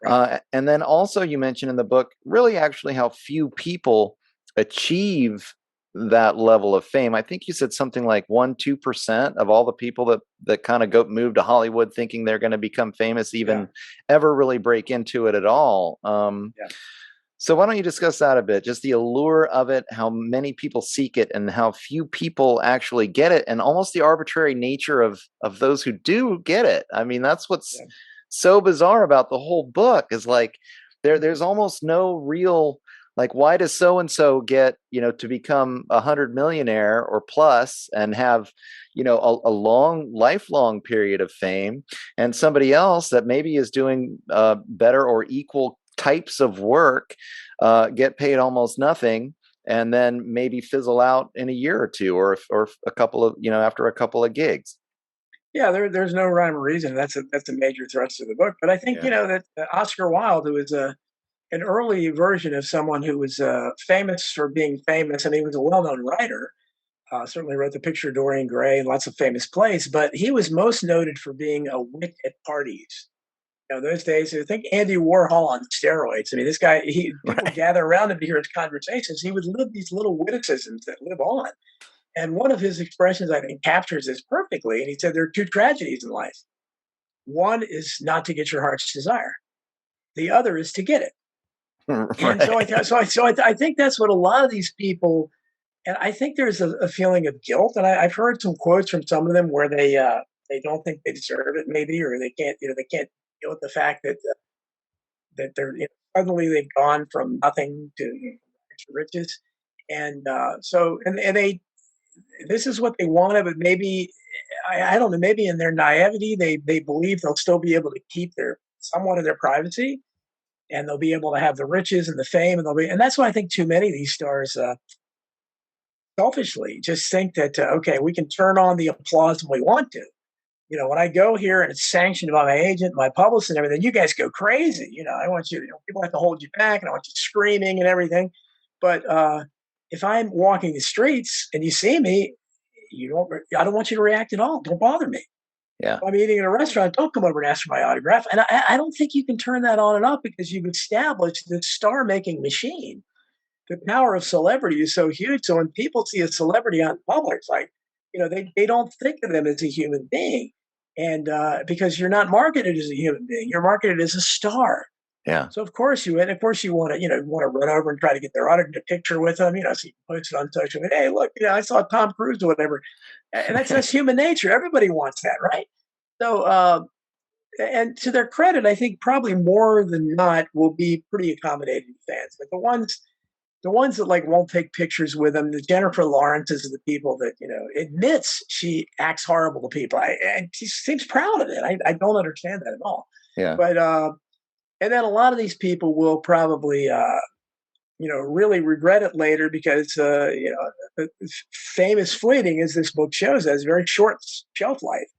right. And then also you mentioned in the book, really actually how few people achieve that level of fame. I think you said something like 1-2% of all the people that kind of go move to Hollywood thinking they're going to become famous Yeah, even ever really break into it at all. yeah. So why don't you discuss that a bit? Just the allure of it, how many people seek it, and how few people actually get it, and almost the arbitrary nature of those who do get it. I mean, that's what's Yeah. so bizarre about the whole book is like there's almost no real, like, why does so and so get, to become 100 millionaire or plus and have, a long lifelong period of fame, and somebody else that maybe is doing better or equal types of work get paid almost nothing and then maybe fizzle out in a year or two, or a couple of, after a couple of gigs. Yeah, there's no rhyme or reason. That's a major thrust of the book. But I think Yeah. that Oscar Wilde, who was an early version of someone who was famous for being famous, and he was a well-known writer. Certainly wrote The Picture of Dorian Gray and lots of famous plays. But he was most noted for being a wit at parties. Those days, I think Andy Warhol on steroids. I mean, this guy, people Right. gather around him to hear his conversations. He would live these little witticisms that live on. And one of his expressions, I think, captures this perfectly. And he said, there are two tragedies in life. One is not to get your heart's desire. The other is to get it. And so Right. I think that's what a lot of these people, and I think there's a feeling of guilt. And I've heard some quotes from some of them where they don't think they deserve it, maybe, or they can't deal with the fact that they're suddenly they've gone from nothing to riches, and and they this is what they wanted, but maybe I don't know, maybe in their naivety they believe they'll still be able to keep their somewhat of their privacy, and they'll be able to have the riches and the fame, and that's why I think too many of these stars selfishly just think that okay, we can turn on the applause when we want to. When I go here and it's sanctioned by my agent, my publicist, and everything, you guys go crazy. I want you. People have to hold you back, and I want you screaming and everything. But if I'm walking the streets and you see me, you don't. I don't want you to react at all. Don't bother me. Yeah. If I'm eating in a restaurant, don't come over and ask for my autograph. And I don't think you can turn that on and off because you've established this star-making machine. The power of celebrity is so huge. So when people see a celebrity out in public, it's like, they don't think of them as a human being. And because you're not marketed as a human being, you're marketed as a star. Yeah. So of course you want to, run over and try to get their autograph, a picture with them, so you can post it on social media. Hey, look, I saw Tom Cruise or whatever. And that's human nature. Everybody wants that, right? So, and to their credit, I think probably more than not will be pretty accommodating fans. But the ones that like won't take pictures with them, the Jennifer Lawrences are the people that admits she acts horrible to people, and she seems proud of it. I don't understand that at all. Yeah. But and then a lot of these people will probably really regret it later because famous fleeting, as this book shows, has very short shelf life.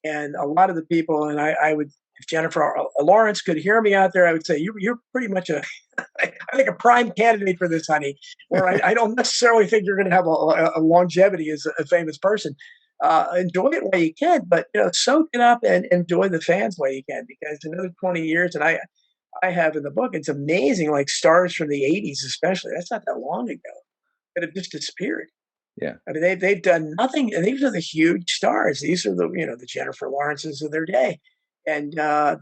And a lot of the people, and I would, if Jennifer Lawrence could hear me out there, I would say you're pretty much I think a prime candidate for this, honey. Where I don't necessarily think you're going to have a longevity as a famous person. Enjoy it while you can, but soak it up and enjoy the fans while you can, because another 20 years, and I have in the book, it's amazing, like stars from the 80s, especially. That's not that long ago that have just disappeared. Yeah. I mean, they've done nothing, and these are the huge stars. These are the Jennifer Lawrences of their day, and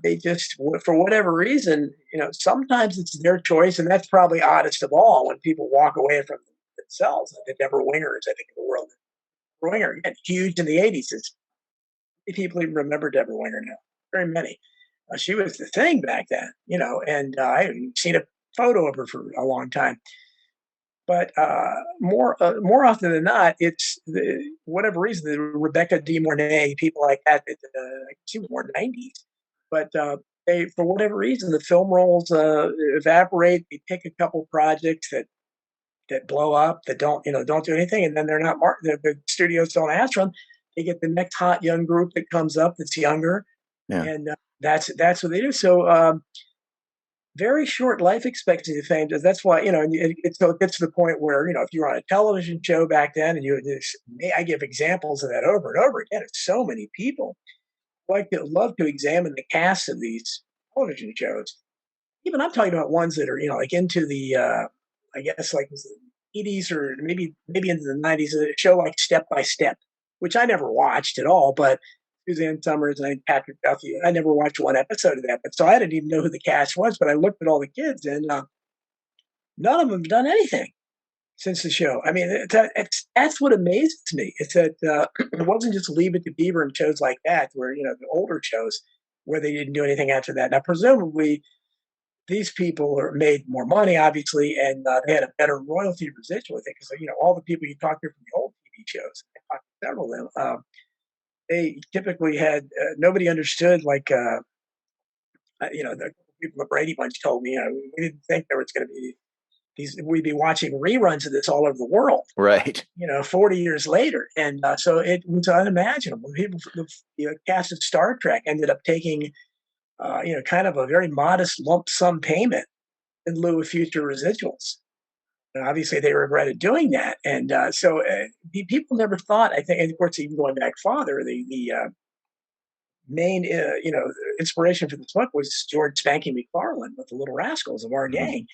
they just, for whatever reason, sometimes it's their choice, and that's probably oddest of all when people walk away from themselves. Like the Deborah Wingers, I think, in the world. Deborah Winger, again, huge in the '80s. People even remember Deborah Winger now. Very many. She was the thing back then, and I haven't seen a photo of her for a long time. But more often than not, it's whatever reason, the Rebecca De Mornay, people like that. She was more 90s, but they, for whatever reason, the film roles evaporate. They pick a couple projects that blow up, that don't do anything, and then they're not the studios don't ask for them. They get the next hot young group that comes up that's younger, Yeah. and that's what they do. So very short life expectancy of fame. That's why, so it gets to the point where, if you're on a television show back then, and I give examples of that over and over again. It's so many people. Love to examine the cast of these television shows. Even I'm talking about ones that are, like into the, I guess like the 80s or maybe into the 90s. A show like Step by Step, which I never watched at all, but Suzanne Summers and Patrick Duffy. I never watched one episode of that, but so I didn't even know who the cast was. But I looked at all the kids, and none of them have done anything since the show. I mean, that's what amazes me. It's that it wasn't just Leave It to Beaver and shows like that, where the older shows where they didn't do anything after that. Now, presumably, these people are made more money, obviously, and they had a better royalty residual. I think because all the people you talk to from the old TV shows, I talked to several of them. They typically had nobody understood the people at Brady Bunch told me, we didn't think there was going to be we'd be watching reruns of this all over the world, Right. 40 years later. And so it was unimaginable. People, the cast of Star Trek ended up taking, kind of a very modest lump sum payment in lieu of future residuals. And obviously, they regretted doing that. And so people never thought, I think, and of course, even going back farther, the main, inspiration for this book was George Spanky McFarlane with the Little Rascals of Our Mhm. Gang.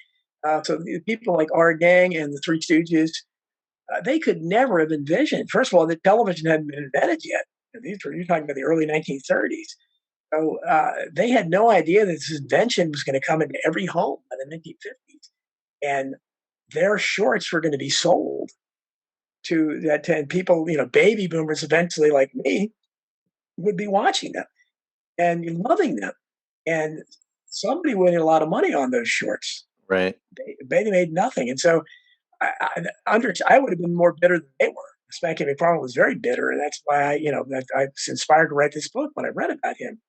So people like Our Gang and the Three Stooges, they could never have envisioned. First of all, that television hadn't been invented yet. You're talking about the early 1930s. So they had no idea that this invention was going to come into every home by the 1950s, and their shorts were going to be sold to that. And people, baby boomers eventually, like me, would be watching them and loving them. And somebody winning a lot of money on those shorts. Right. They made nothing. And so I would have been more bitter than they were. Spanky McFarlane was very bitter, and that's why I was inspired to write this book when I read about him.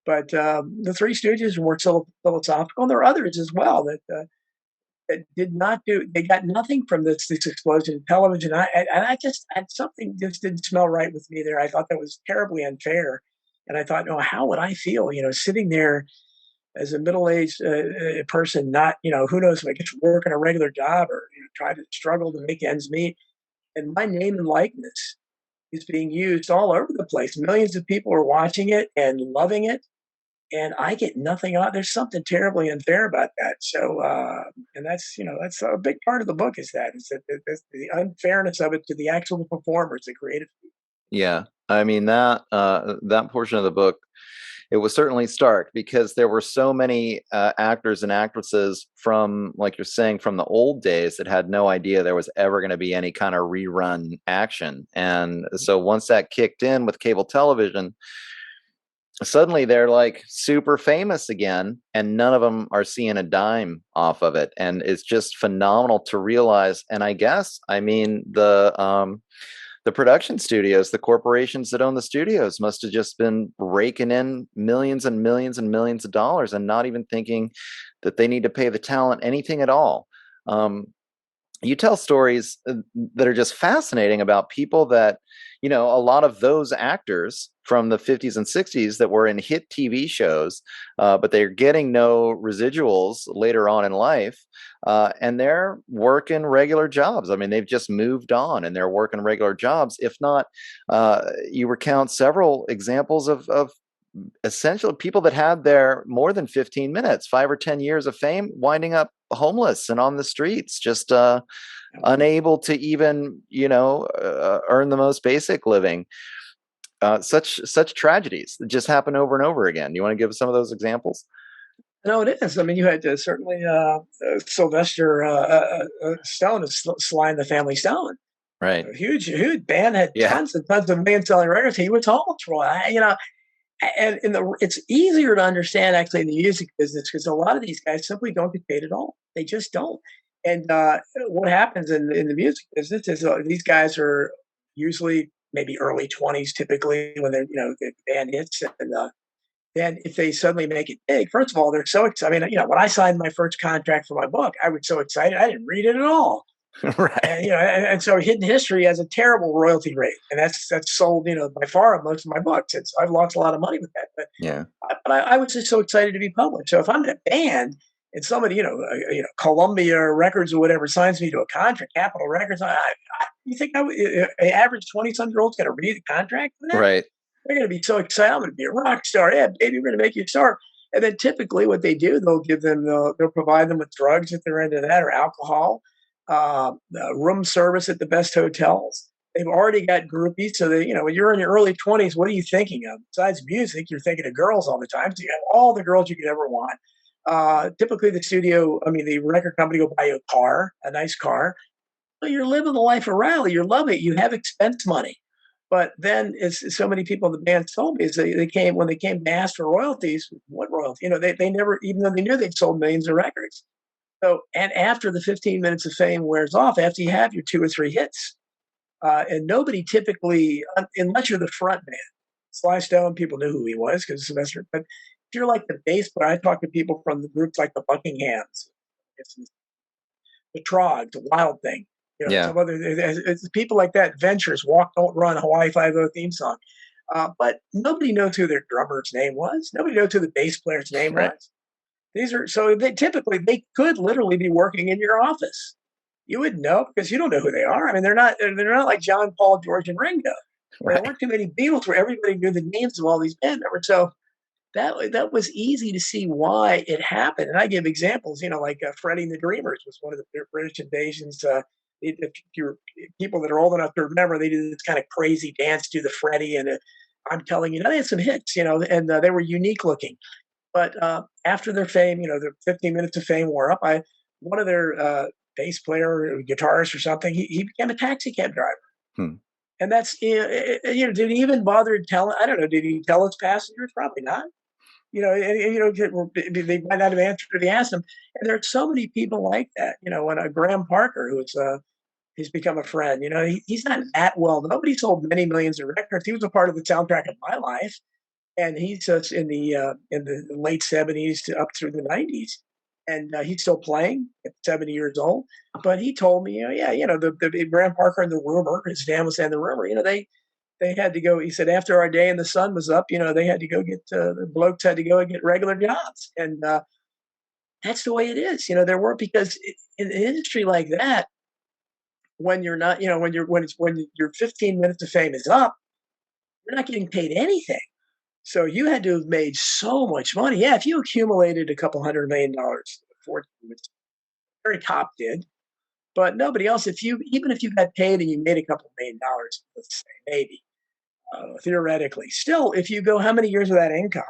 But the Three Stooges were so philosophical, and there are others as well that did not do. They got nothing from this explosion in television. I just had something just didn't smell right with me there. I thought that was terribly unfair, and I thought, no, how would I feel? Sitting there as a middle-aged person, not, who knows if I get to work in a regular job or try to struggle to make ends meet, and my name and likeness is being used all over the place. Millions of people are watching it and loving it, and I get nothing out. There's something terribly unfair about that. So, and that's a big part of the book is that the unfairness of it to the actual performers, the creative people. Yeah. I mean that portion of the book, it was certainly stark because there were so many actors and actresses from, like you're saying, from the old days that had no idea there was ever going to be any kind of rerun action. And so once that kicked in with cable television, suddenly they're like super famous again, and none of them are seeing a dime off of it. And it's just phenomenal to realize. And I mean, the production studios, the corporations that own the studios must have just been raking in millions and millions and millions of dollars and not even thinking that they need to pay the talent anything at all. You tell stories that are just fascinating about people that, a lot of those actors from the 50s and 60s that were in hit TV shows, but they're getting no residuals later on in life. And they're working regular jobs. I mean, they've just moved on and they're working regular jobs. If not, you recount several examples of essential people that had their more than 15 minutes, 5 or 10 years of fame, winding up homeless and on the streets, just unable to even, earn the most basic living. Such tragedies that just happen over and over again. You want to give some of those examples? No, it is. I mean, you had certainly Sylvester Stone of Sly and the Family Stone. Right. A huge band, had Yeah. tons and tons of million-selling records. He was homeless for a while. And it's easier to understand actually in the music business because a lot of these guys simply don't get paid at all. They just don't. And what happens in the music business is these guys are usually maybe early 20s, typically when they're the band hits, and then if they suddenly make it big, first of all, they're so excited. I mean, when I signed my first contract for my book, I was so excited I didn't read it at all. Right. And so Hidden History has a terrible royalty rate, and that's sold by far most of my books. I've lost a lot of money with that, but Yeah. I was just so excited to be published. So if I'm in a band and somebody, Columbia Records or whatever signs me to a contract, Capitol Records, you think an average 20-some-year-old's going to read a contract for that? Right. They're going to be so excited. I'm going to be a rock star. Yeah, baby, we're going to make you a star. And then typically what they do, they'll provide them with drugs if they're into that, or alcohol, room service at the best hotels. They've already got groupies. So when you're in your early 20s, what are you thinking of? Besides music, you're thinking of girls all the time. So you have all the girls you could ever want. Typically the record company will buy you a car, a nice car. Well, you're living the life of rally. You're loving it. You have expense money. But then, as so many people in the band told me, is they came when they came to ask for royalties. What royalty? They never, even though they knew they'd sold millions of records. So, and after the 15 minutes of fame wears off, after you have your 2 or 3 hits, and nobody typically, unless you're the front man, Sly Stone, people knew who he was because Sylvester. But if you're like the bass player, I talk to people from the groups like the Buckinghams, the Trog, the Wild Thing, Yeah. some other it's people like that. Ventures, Walk, Don't Run, Hawaii Five-O theme song. But nobody knows who their drummer's name was. Nobody knows who the bass player's name Right. was. These are so they typically they could literally be working in your office. You wouldn't know because you don't know who they are. I mean, they're not like John, Paul, George, and Ringo. There Right. weren't too many Beatles where everybody knew the names of all these band members. So that was easy to see why it happened. And I give examples, like Freddie and the Dreamers was one of the British invasions. If you're people that are old enough to remember, they did this kind of crazy dance to the Freddie, and I'm telling you, they had some hits, and they were unique looking. But after their fame, their 15 minutes of fame wore up. One of their bass player, or guitarist, or something, he became a taxi cab driver. Hmm. And that's did he even bother telling? I don't know. Did he tell his passengers? Probably not. They might not have answered if he asked them. And there are so many people like that. And Graham Parker, he's become a friend. He's not that well. Nobody sold many millions of records. He was a part of the soundtrack of my life, and he's just in the late 70s to up through the 90s, and he's still playing at 70 years old. But he told me, the Graham Parker and the Rumor, his dad was in the Rumor. They had to go. He said after our day in the sun was up, they had to go get the blokes had to go and get regular jobs, and that's the way it is. There were because in an industry like that, when you're not, when your 15 minutes of fame is up, you're not getting paid anything. So you had to have made so much money. Yeah, if you accumulated a couple $100 million, fortune, which very top did, but nobody else. Even if you got paid and you made a couple $1 million, let's say maybe theoretically, still, if you go, how many years of that income?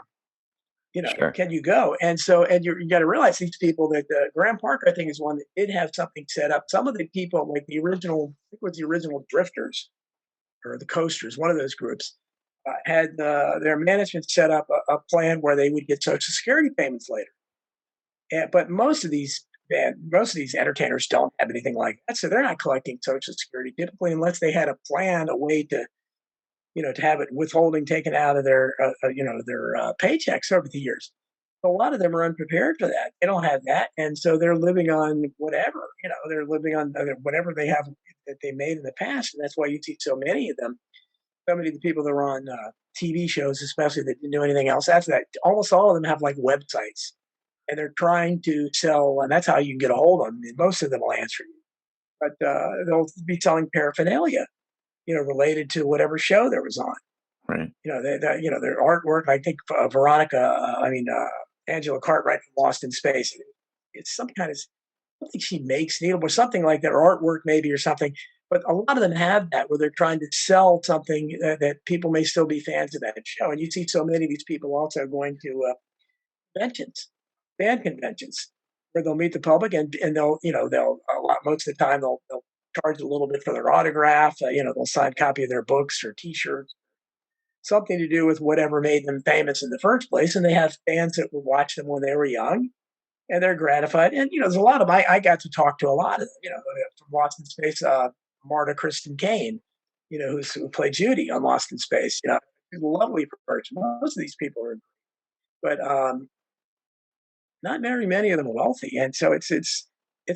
Sure. Can you go? And so, and you got to realize these people that Graham Parker, I think, is one that did have something set up. Some of the people, like the original, I think it was the original Drifters or the Coasters, one of those groups, had their management set up a plan where they would get Social Security payments later. But most of these entertainers don't have anything like that, so they're not collecting Social Security typically unless they had a plan, a way to have it withholding taken out of their paychecks over the years. A lot of them are unprepared for that. They don't have that, and so they're living on whatever. They're living on whatever they have that they made in the past, and that's why you see so many of them. So many of the people that are on TV shows, especially that didn't do anything else after that, almost all of them have like websites, and they're trying to sell, and that's how you can get a hold of them. And most of them will answer you, but they'll be selling paraphernalia, related to whatever show there was on. Right. Their artwork. I think Veronica, Angela Cartwright from Lost in Space. It's some kind of, I don't think she makes needle or something like that, or artwork maybe or something. But a lot of them have that where they're trying to sell something that people may still be fans of that show. And you see so many of these people also going to conventions, band conventions, where they'll meet the public and they'll a lot most of the time they'll charge a little bit for their autograph. They'll sign a copy of their books or T-shirts, something to do with whatever made them famous in the first place. And they have fans that would watch them when they were young. and they're gratified. And there's a lot of I got to talk to a lot of them, from Lost in Space, Marta Kristen Kane, who played Judy on Lost in Space. She's a lovely person. Most of these people are, but not very many of them are wealthy, and so it's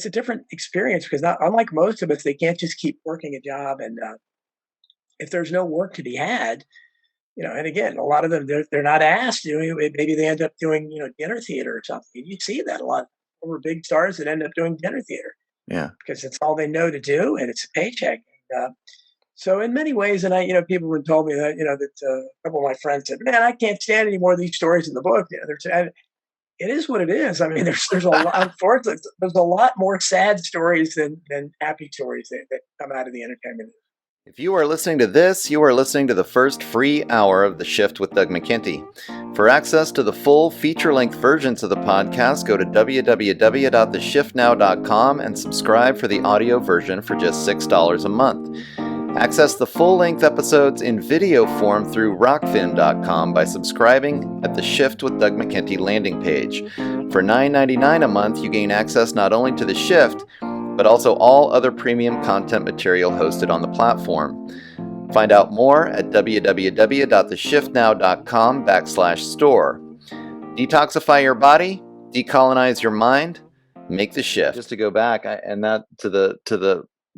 a different experience because not unlike most of us, they can't just keep working a job, and if there's no work to be had, and again, a lot of them they're not asked. Maybe they end up doing dinner theater or something. You see that a lot over big stars that end up doing dinner theater. Yeah. Because it's all they know to do, and it's a paycheck. So in many ways, and people have told me that a couple of my friends said, "Man, I can't stand any more of these stories in the book." It is what it is. I mean, there's a lot. Unfortunately, there's a lot more sad stories than happy stories that come out of the entertainment. If you are listening to this, you are listening to the first free hour of The Shift with Doug McKenty. For access to the full feature-length versions of the podcast, go to www.theshiftnow.com and subscribe for the audio version for just $6 a month. Access the full-length episodes in video form through rockfin.com by subscribing at the Shift with Doug McKenty landing page. For $9.99 a month, you gain access not only to The Shift, but also all other premium content material hosted on the platform. Find out more at www.theshiftnow.com/store. Detoxify your body, decolonize your mind, make the shift. Just to go back, and that to the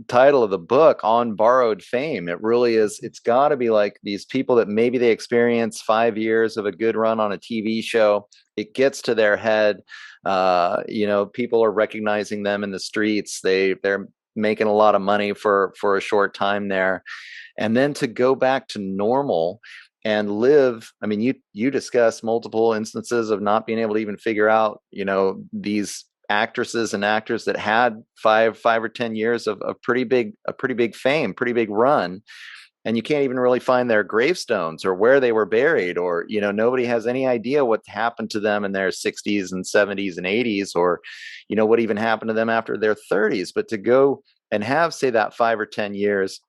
title of the book, On Borrowed Fame, it really is. It's got to be like these people that maybe they experience 5 years of a good run on a TV show. It gets to their head. People are recognizing them in the streets. They're making a lot of money for a short time there, and then to go back to normal and live. I mean, you discuss multiple instances of not being able to even figure out, these actresses and actors that had 5 or 10 years of pretty big fame, pretty big run. And you can't even really find their gravestones or where they were buried, or, nobody has any idea what happened to them in their 60s and 70s and 80s, or, what even happened to them after their 30s. But to go and have, say, that 5 or 10 years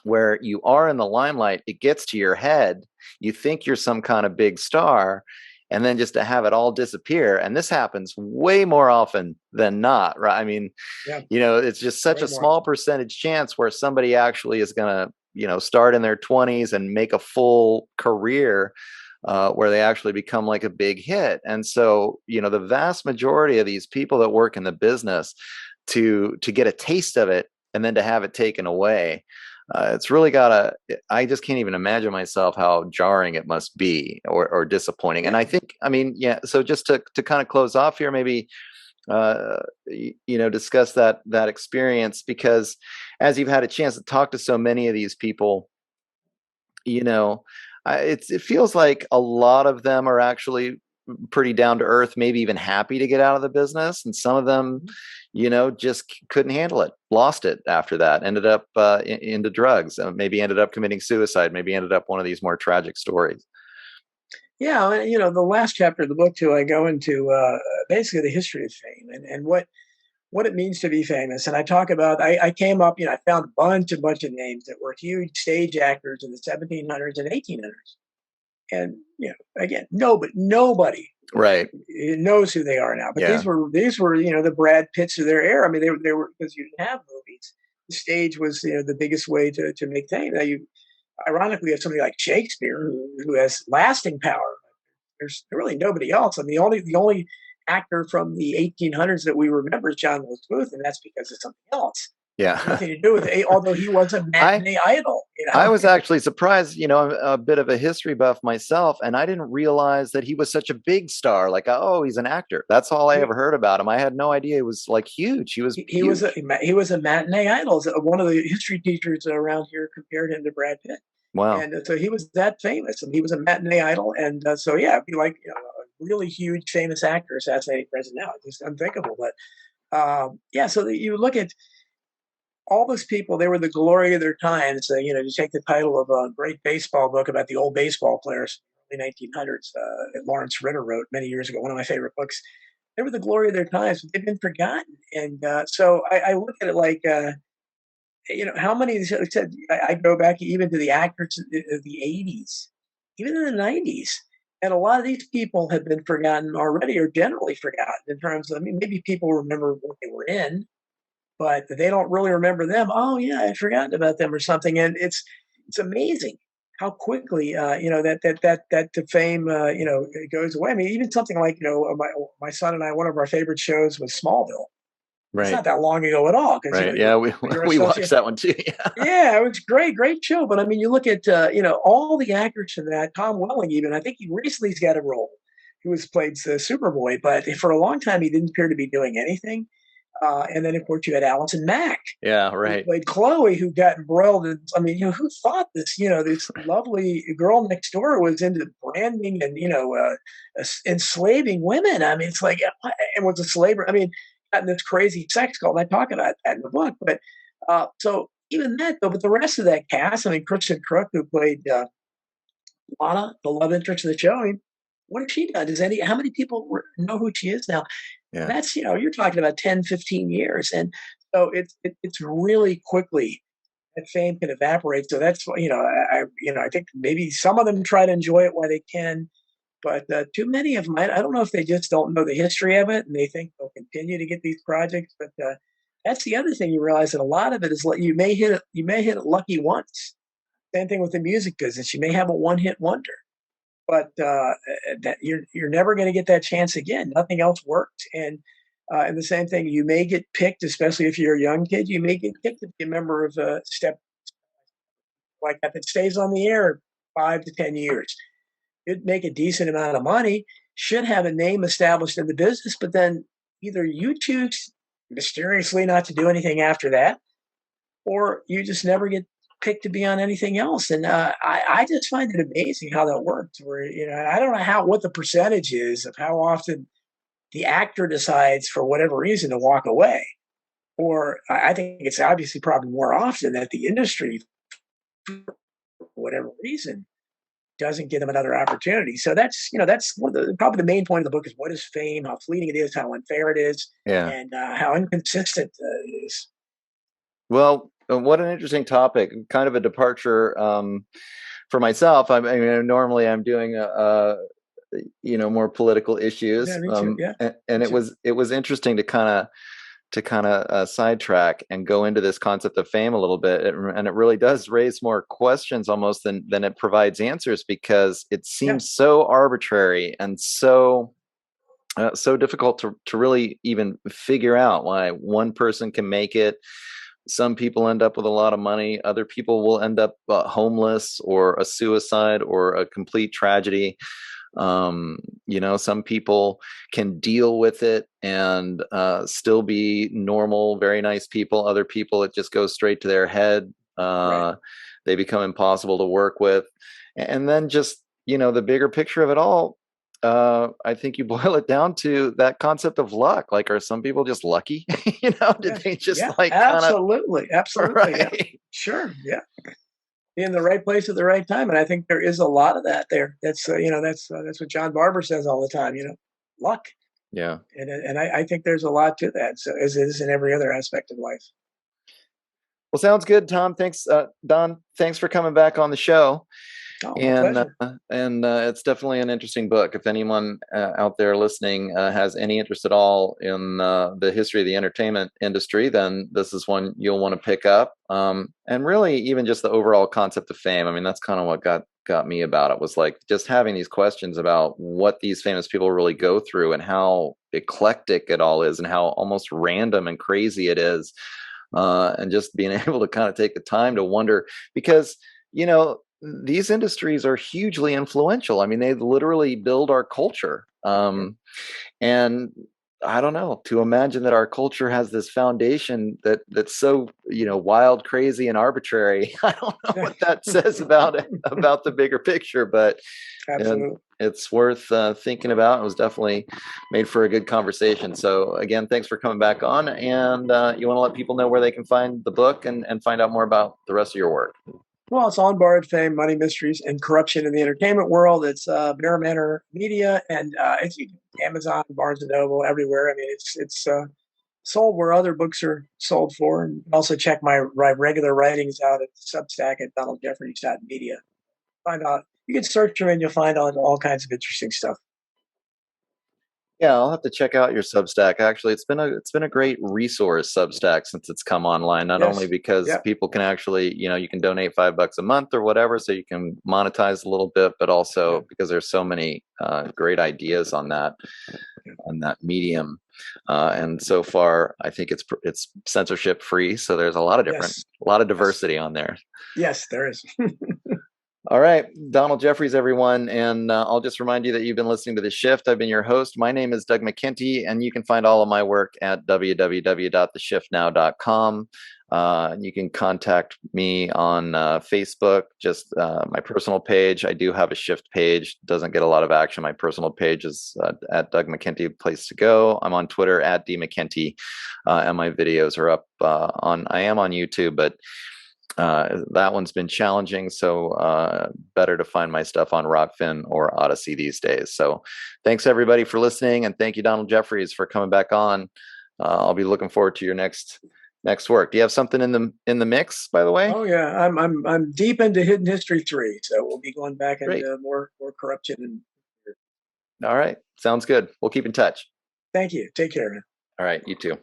where you are in the limelight, it gets to your head. You think you're some kind of big star, and then just to have it all disappear. And this happens way more often than not, right? I mean, Yeah. It's just such a small percentage chance where somebody actually is going to, start in their 20s and make a full career where they actually become like a big hit. And so, the vast majority of these people that work in the business to get a taste of it and then to have it taken away, it's really I just can't even imagine myself how jarring it must be or disappointing. And I think, so just to kind of close off here, maybe, discuss that experience, because as you've had a chance to talk to so many of these people, it feels like a lot of them are actually pretty down to earth, maybe even happy to get out of the business. And some of them, just couldn't handle it, lost it after that, ended up into drugs, maybe ended up committing suicide, maybe ended up one of these more tragic stories. Yeah, the last chapter of the book too, I go into basically the history of fame and what it means to be famous. And I talk about I came up, I found a bunch of names that were huge stage actors in the 1700s and 1800s. And again, nobody right knows who they are now. But these were the Brad Pitts of their era. I mean, they were, because you didn't have movies. The stage was the biggest way to make fame. Now you ironically have somebody like Shakespeare who has lasting power. There's really nobody else. I mean, the only actor from the 1800s that we remember is John Wilkes Booth, and that's because of something else. Yeah. Nothing to do with it, although he was a matinee idol. I was actually surprised. I'm a bit of a history buff myself, and I didn't realize that he was such a big star. Like, oh, he's an actor. That's all I ever heard about him. I had no idea he was like huge. He was a matinee idol. One of the history teachers around here compared him to Brad Pitt. Wow. And so he was that famous, and he was a matinee idol. And so, it'd be like a really huge famous actor assassinating president now. It's just unthinkable. But so you look at all those people, they were the glory of their times. To take the title of a great baseball book about the old baseball players in the 1900s that Lawrence Ritter wrote many years ago, one of my favorite books. They were the glory of their times, but they've been forgotten. And so I look at it like, how many, like I said, I go back even to the actors of the 80s, even in the 90s. And a lot of these people have been forgotten already, or generally forgotten in terms of, I mean, maybe people remember what they were in, but they don't really remember them. Oh yeah, I'd forgotten about them or something. And it's amazing how quickly that the fame it goes away. I mean, even something like my son and I, one of our favorite shows was Smallville. It's Right. not that long ago at all because Right. Yeah, we you're we watched associate. that one too. Yeah. Yeah, it was great show. But I mean, you look at all the actors in that. Tom Welling, even I think he recently's got a role. He was played Superboy, but for a long time he didn't appear to be doing anything. And then of course you had Allison Mack, Yeah, who right. played Chloe, who got embroiled in. I mean, who thought this? This lovely girl next door was into branding and enslaving women. I mean, it's like it was a slavery. I mean, got in this crazy sex cult. I talk about that in the book, but so even that though, but the rest of that cast, I mean, Kristen Crook, who played Lana, the love interest of the show. I mean, what has she done? How many people know who she is now? Yeah. That's, you're talking about 10, 15 years. And so it's really quickly that fame can evaporate. So that's why, I think maybe some of them try to enjoy it while they can, but too many of them, I don't know if they just don't know the history of it and they think they'll continue to get these projects. But that's the other thing you realize that a lot of it is you may hit it lucky once. Same thing with the music business. You may have a one hit wonder, but that you're never going to get that chance again. Nothing else worked, and the same thing. You may get picked, especially if you're a young kid. You may get picked to be a member of a step like that stays on the air 5 to 10 years. It'd make a decent amount of money. Should have a name established in the business, but then either you choose mysteriously not to do anything after that, or you just never get picked to be on anything else. And I just find it amazing how that works. Where I don't know what the percentage is of how often the actor decides for whatever reason to walk away, or I think it's obviously probably more often that the industry, for whatever reason, doesn't give them another opportunity. So that's one of probably the main point of the book is what is fame, how fleeting it is, how unfair it is, Yeah. and how inconsistent it is. Well, what an interesting topic. Kind of a departure for myself. I mean, normally I'm doing more political issues, Yeah, me too. Yeah, and me too. it was interesting to kind of sidetrack and go into this concept of fame a little bit, and it really does raise more questions almost than it provides answers, because it Yeah, seems so arbitrary and so difficult to really even figure out why one person can make it. Some people end up with a lot of money. Other people will end up homeless or a suicide or a complete tragedy. Some people can deal with it and still be normal, very nice people. Other people, it just goes straight to their head. right. They become impossible to work with. And then just, the bigger picture of it all, I think you boil it down to that concept of luck. Like, are some people just lucky? Did Yeah, they just yeah, like kind of, absolutely, absolutely. Yeah, right? sure. Yeah, be in the right place at the right time, and I think there is a lot of that there. That's what John Barber says all the time. Luck, Yeah. and I think there's a lot to that. So as it is in every other aspect of life. Well, sounds good, Tom. Thanks, Don. Thanks for coming back on the show. Oh, my And pleasure. it's definitely an interesting book. If anyone out there listening has any interest at all in the history of the entertainment industry, then this is one you'll want to pick up. And really, even just the overall concept of fame. I mean, that's kind of what got me about it, was like just having these questions about what these famous people really go through and how eclectic it all is and how almost random and crazy it is. And just being able to kind of take the time to wonder, because you know these industries are hugely influential. I mean, they literally build our culture. Yeah. And I don't know, to imagine that our culture has this foundation that's so, wild, crazy, and arbitrary. I don't know what that says about it, about the bigger picture, but Absolutely. it's worth thinking about. It was definitely made for a good conversation. So again, thanks for coming back on. And you want to let people know where they can find the book and find out more about the rest of your work. Well, it's On Borrowed Fame, Money Mysteries, and Corruption in the Entertainment World. It's Barrymore Media, and it's Amazon, Barnes and Noble, everywhere. I mean, it's sold where other books are sold for. And also check my regular writings out at Substack at donaldjefferies.media. Find out You can search them and you'll find all kinds of interesting stuff. Yeah, I'll have to check out your Substack. Actually, it's been a great resource, Substack, since it's come online. Not only Yes. because Yep. people can actually, you can donate $5 a month or whatever, so you can monetize a little bit, but Yeah. also because there's so many great ideas on that medium. And so far, I think it's censorship free, so there's Yes. a lot of Yes. diversity on there. Yes, there is. All right, Donald Jefferies, everyone, and I'll just remind you that you've been listening to The Shift. I've been your host. My name is Doug McKenty, and you can find all of my work at www.theshiftnow.com. You can contact me on Facebook, just my personal page. I do have a Shift page. Doesn't get a lot of action. My personal page is at Doug McKenty, place to go. I'm on Twitter at DMcKenty, and my videos are up I am on YouTube, but that one's been challenging, so better to find my stuff on Rockfin or Odyssey these days. So thanks everybody for listening, and thank you, Donald Jefferies, for coming back on. I'll be looking forward to your next work. Do you have something in the mix, by the way? Oh yeah, I'm deep into Hidden History 3, so we'll be going back Great. into more corruption and. All right, sounds good. We'll keep in touch. Thank you. Take care, man. All right, you too.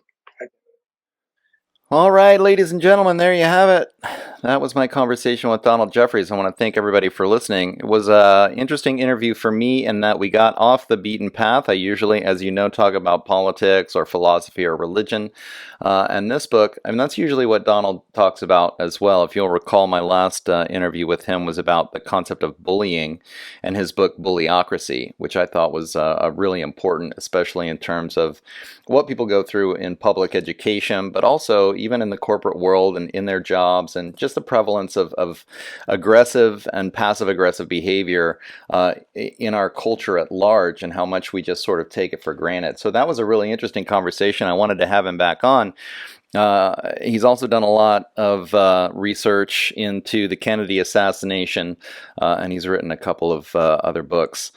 All right, ladies and gentlemen, there you have it. That was my conversation with Donald Jefferies. I want to thank everybody for listening. It was an interesting interview for me in that we got off the beaten path. I usually, as you know, talk about politics or philosophy or religion. And this book, I mean, that's usually what Donald talks about as well. If you'll recall, my last interview with him was about the concept of bullying and his book, Bullyocracy, which I thought was really important, especially in terms of what people go through in public education, but also even in the corporate world and in their jobs, and just the prevalence of aggressive and passive aggressive behavior in our culture at large, and how much we just sort of take it for granted. So that was a really interesting conversation. I wanted to have him back on. He's also done a lot of research into the Kennedy assassination, and he's written a couple of other books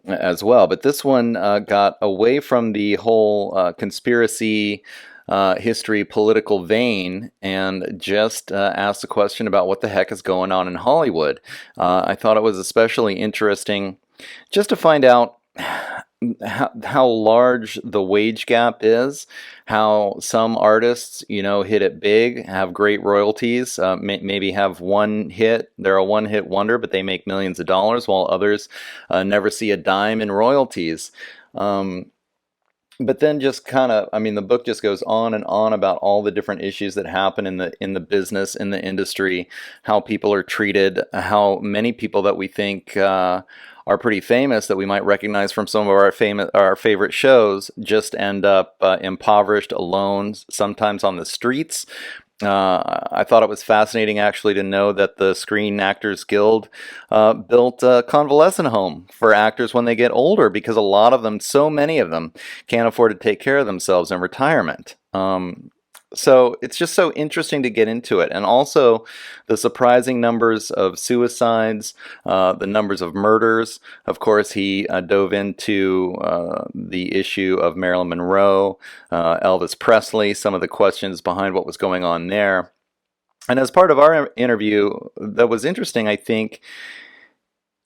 as well. But this one got away from the whole conspiracy history political vein and just asked a question about what the heck is going on in Hollywood. I thought it was especially interesting just to find out how large the wage gap is, how some artists, hit it big, have great royalties, maybe have one hit, they're a one-hit wonder, but they make millions of dollars, while others never see a dime in royalties. But then just kind of, I mean, the book just goes on and on about all the different issues that happen in the business, in the industry, how people are treated, how many people that we think are pretty famous, that we might recognize from some of our favorite shows, just end up impoverished, alone, sometimes on the streets. I thought it was fascinating actually to know that the Screen Actors Guild built a convalescent home for actors when they get older, because a lot of them, so many of them, can't afford to take care of themselves in retirement. So it's just so interesting to get into it. And also the surprising numbers of suicides, the numbers of murders. Of course, he dove into the issue of Marilyn Monroe, Elvis Presley, some of the questions behind what was going on there. And as part of our interview, that was interesting, I think,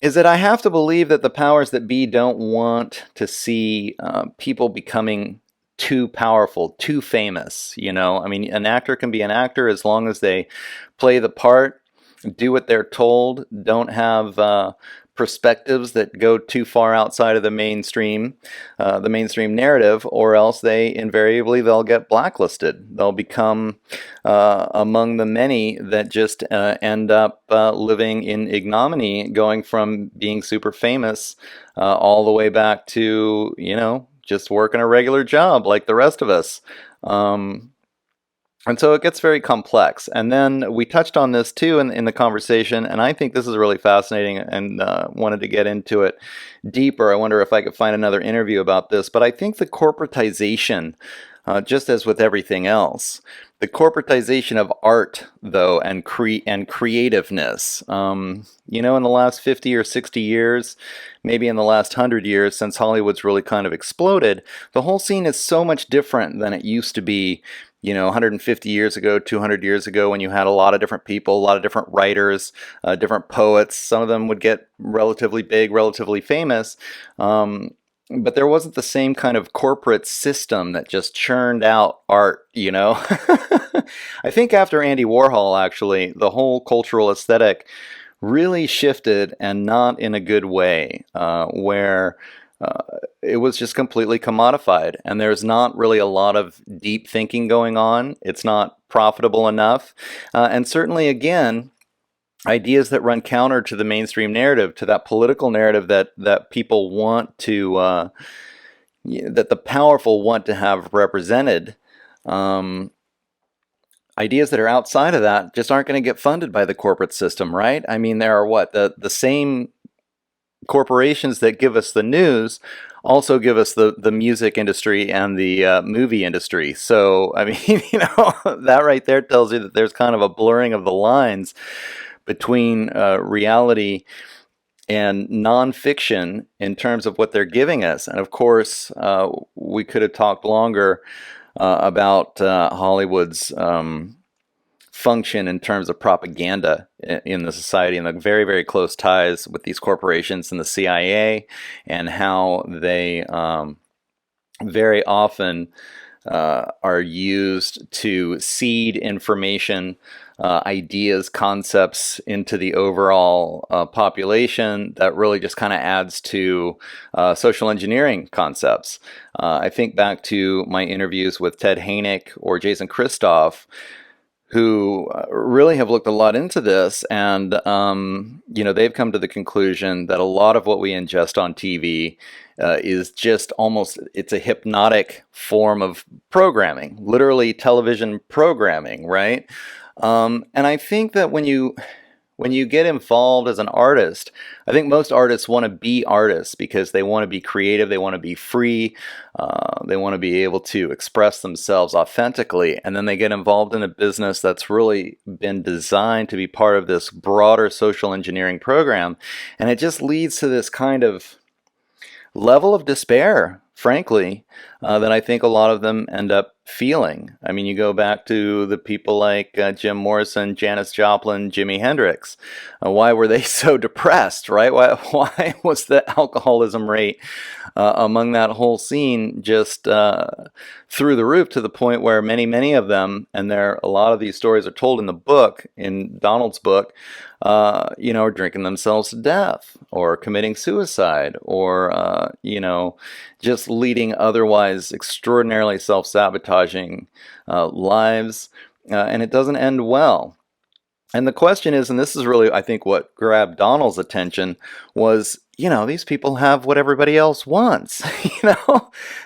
is that I have to believe that the powers that be don't want to see people becoming too powerful, too famous. I mean, an actor can be an actor as long as they play the part, do what they're told, don't have perspectives that go too far outside of the mainstream narrative, or else they'll get blacklisted. They'll become among the many that just end up living in ignominy, going from being super famous all the way back to, just working a regular job like the rest of us. And so it gets very complex. And then we touched on this too in the conversation, and I think this is really fascinating, and wanted to get into it deeper. I wonder if I could find another interview about this, but I think the corporatization, just as with everything else, the corporatization of art, though, and creativeness, in the last 50 or 60 years, maybe in the last 100 years, since Hollywood's really kind of exploded, the whole scene is so much different than it used to be 150 years ago, 200 years ago, when you had a lot of different people, a lot of different writers, different poets. Some of them would get relatively big, relatively famous. But there wasn't the same kind of corporate system that just churned out art. I think after Andy Warhol, actually, the whole cultural aesthetic really shifted, and not in a good way, where it was just completely commodified, and there's not really a lot of deep thinking going on. It's not profitable enough. And certainly, again, ideas that run counter to the mainstream narrative, to that political narrative that people want to, that the powerful want to have represented. Ideas that are outside of that just aren't going to get funded by the corporate system, right? I mean, there are the same corporations that give us the news also give us the music industry and the movie industry. So, I mean, that right there tells you that there's kind of a blurring of the lines between reality and nonfiction in terms of what they're giving us. And of course, we could have talked longer about Hollywood's function in terms of propaganda in the society, and the very, very close ties with these corporations and the CIA, and how they very often are used to seed information, ideas, concepts into the overall population that really just kind of adds to social engineering concepts. I think back to my interviews with Ted Hanick or Jason Christoff, who really have looked a lot into this, and they've come to the conclusion that a lot of what we ingest on TV is just it's a hypnotic form of programming, literally television programming, right? And I think that when you get involved as an artist, I think most artists want to be artists because they want to be creative, they want to be free, they want to be able to express themselves authentically, and then they get involved in a business that's really been designed to be part of this broader social engineering program, and it just leads to this kind of level of despair, frankly, that I think a lot of them end up feeling. I mean, you go back to the people like Jim Morrison, Janis Joplin, Jimi Hendrix. Why were they so depressed, right? Why was the alcoholism rate among that whole scene just through the roof, to the point where many of them, and a lot of these stories are told in the book, in Donald's book, are drinking themselves to death, or committing suicide, or, just leading otherwise extraordinarily self-sabotaging lives, and it doesn't end well. And the question is, and this is really, I think, what grabbed Donald's attention, was, these people have what everybody else wants.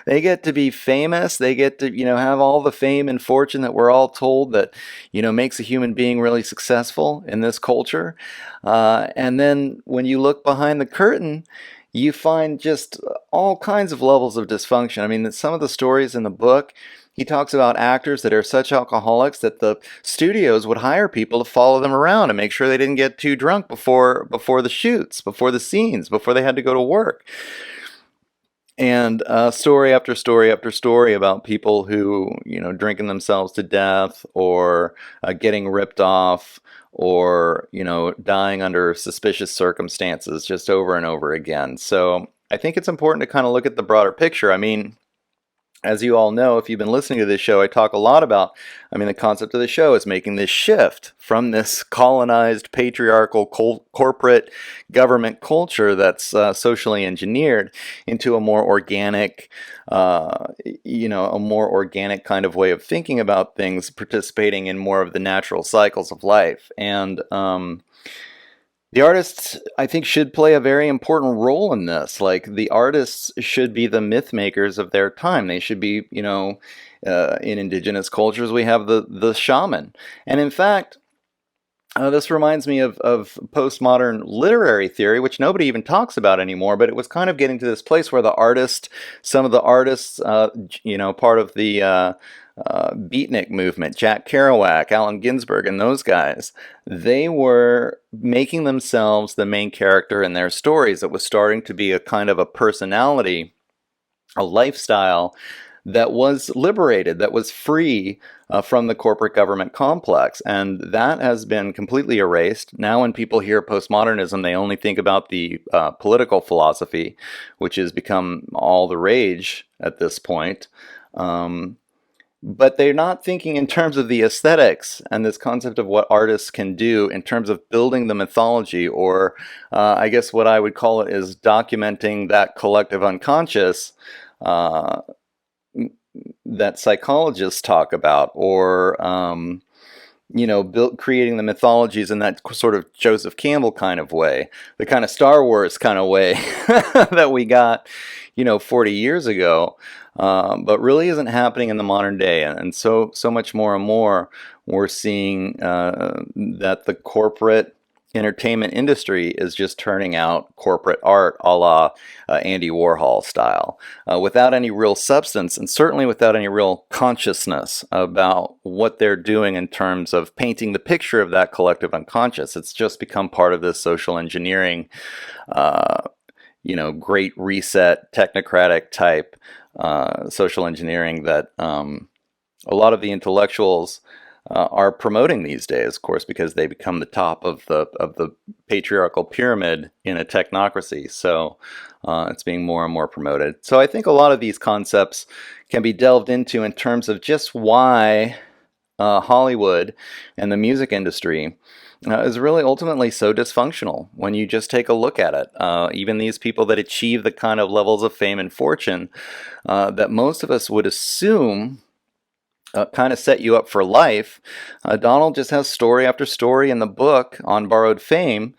They get to be famous. They get to, have all the fame and fortune that we're all told that, makes a human being really successful in this culture. And then when you look behind the curtain, you find just all kinds of levels of dysfunction. I mean, some of the stories in the book, he talks about actors that are such alcoholics that the studios would hire people to follow them around and make sure they didn't get too drunk before the shoots, before the scenes, before they had to go to work. And story after story after story about people who, drinking themselves to death, or getting ripped off, or, dying under suspicious circumstances, just over and over again. So I think it's important to kind of look at the broader picture. I mean, as you all know, if you've been listening to this show, I talk a lot about, the concept of the show is making this shift from this colonized, patriarchal, corporate government culture that's socially engineered into a more organic, a more organic kind of way of thinking about things, participating in more of the natural cycles of life. And the artists, I think, should play a very important role in this. Like, the artists should be the myth makers of their time. They should be, in indigenous cultures, we have the shaman. And in fact, this reminds me of postmodern literary theory, which nobody even talks about anymore, but it was kind of getting to this place where some of the artists, part of the beatnik movement, Jack Kerouac, Allen Ginsberg, and those guys, they were making themselves the main character in their stories. It was starting to be a kind of a personality, a lifestyle that was liberated, that was free from the corporate government complex. And that has been completely erased. Now, when people hear postmodernism, they only think about the political philosophy, which has become all the rage at this point. But they're not thinking in terms of the aesthetics and this concept of what artists can do in terms of building the mythology, or I guess what I would call it is documenting that collective unconscious that psychologists talk about, or creating the mythologies in that sort of Joseph Campbell kind of way, the kind of Star Wars kind of way that we got, 40 years ago, but really isn't happening in the modern day. And so much more and more, we're seeing that the corporate entertainment industry is just turning out corporate art a la Andy Warhol style, without any real substance, and certainly without any real consciousness about what they're doing in terms of painting the picture of that collective unconscious. It's just become part of this social engineering, great reset, technocratic type social engineering that a lot of the intellectuals are promoting these days, of course, because they become the top of the patriarchal pyramid in a technocracy. So it's being more and more promoted. So I think a lot of these concepts can be delved into in terms of just why Hollywood and the music industry is really ultimately so dysfunctional when you just take a look at it. Even these people that achieve the kind of levels of fame and fortune that most of us would assume kind of set you up for life. Donald just has story after story in the book on borrowed fame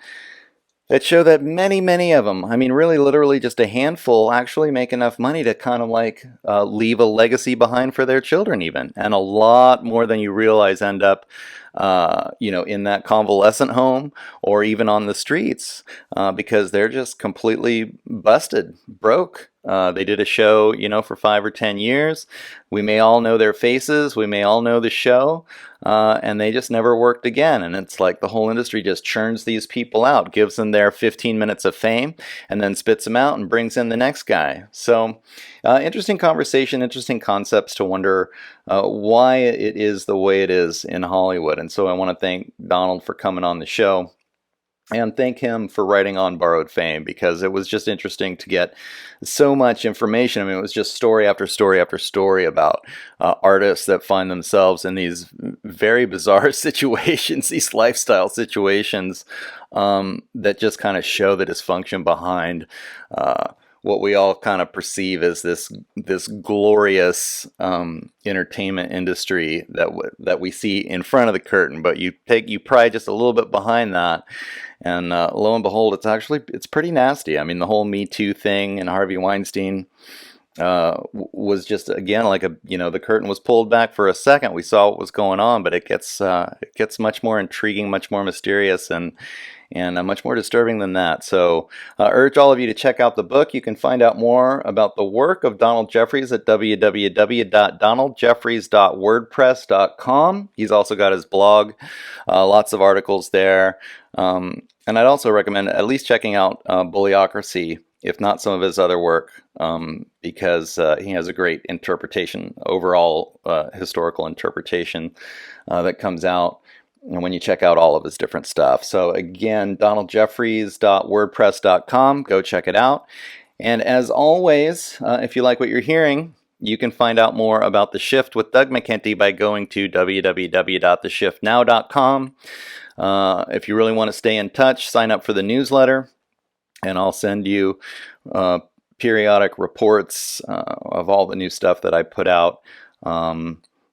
that show that many, many of them, I mean, really literally just a handful, actually make enough money to kind of like leave a legacy behind for their children even. And a lot more than you realize end up in that convalescent home or even on the streets because they're just completely busted, broke. They did a show, for 5 or 10 years. We may all know their faces. We may all know the show. And they just never worked again. And it's like the whole industry just churns these people out, gives them their 15 minutes of fame, and then spits them out and brings in the next guy. So interesting conversation, interesting concepts to wonder why it is the way it is in Hollywood. And so I want to thank Donald for coming on the show. And thank him for writing on borrowed fame, because it was just interesting to get so much information. I mean, it was just story after story after story about artists that find themselves in these very bizarre situations, these lifestyle situations that just kind of show the dysfunction behind what we all kind of perceive as this glorious entertainment industry that we see in front of the curtain. But you pry just a little bit behind that, and lo and behold, it's pretty nasty. I mean, the whole Me Too thing and Harvey Weinstein was just, again, like the curtain was pulled back for a second. We saw what was going on, but it gets much more intriguing, much more mysterious, and much more disturbing than that. So I urge all of you to check out the book. You can find out more about the work of Donald Jefferies at www.donaldjefferies.wordpress.com. He's also got his blog, lots of articles there. And I'd also recommend at least checking out Bullyocracy, if not some of his other work, because he has a great interpretation, overall historical interpretation that comes out when you check out all of his different stuff. So again, donaldjefferies.wordpress.com. Go check it out. And as always, if you like what you're hearing, you can find out more about The Shift with Doug McKenty by going to www.theshiftnow.com. If you really want to stay in touch, sign up for the newsletter, and I'll send you periodic reports of all the new stuff that I put out.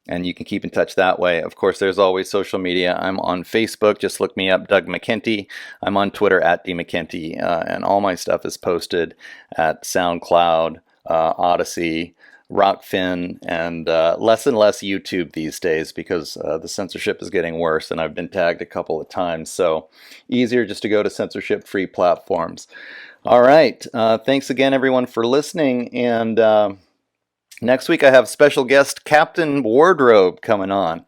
And you can keep in touch that way. Of course, there's always social media. I'm on Facebook. Just look me up, Doug McKenty. I'm on Twitter at DMcKenty. And all my stuff is posted at SoundCloud, Odyssey, Rockfin, and less YouTube these days because the censorship is getting worse, and I've been tagged a couple of times. So easier just to go to censorship-free platforms. All right. Thanks again, everyone, for listening. And next week, I have special guest Captain Wardrobe coming on.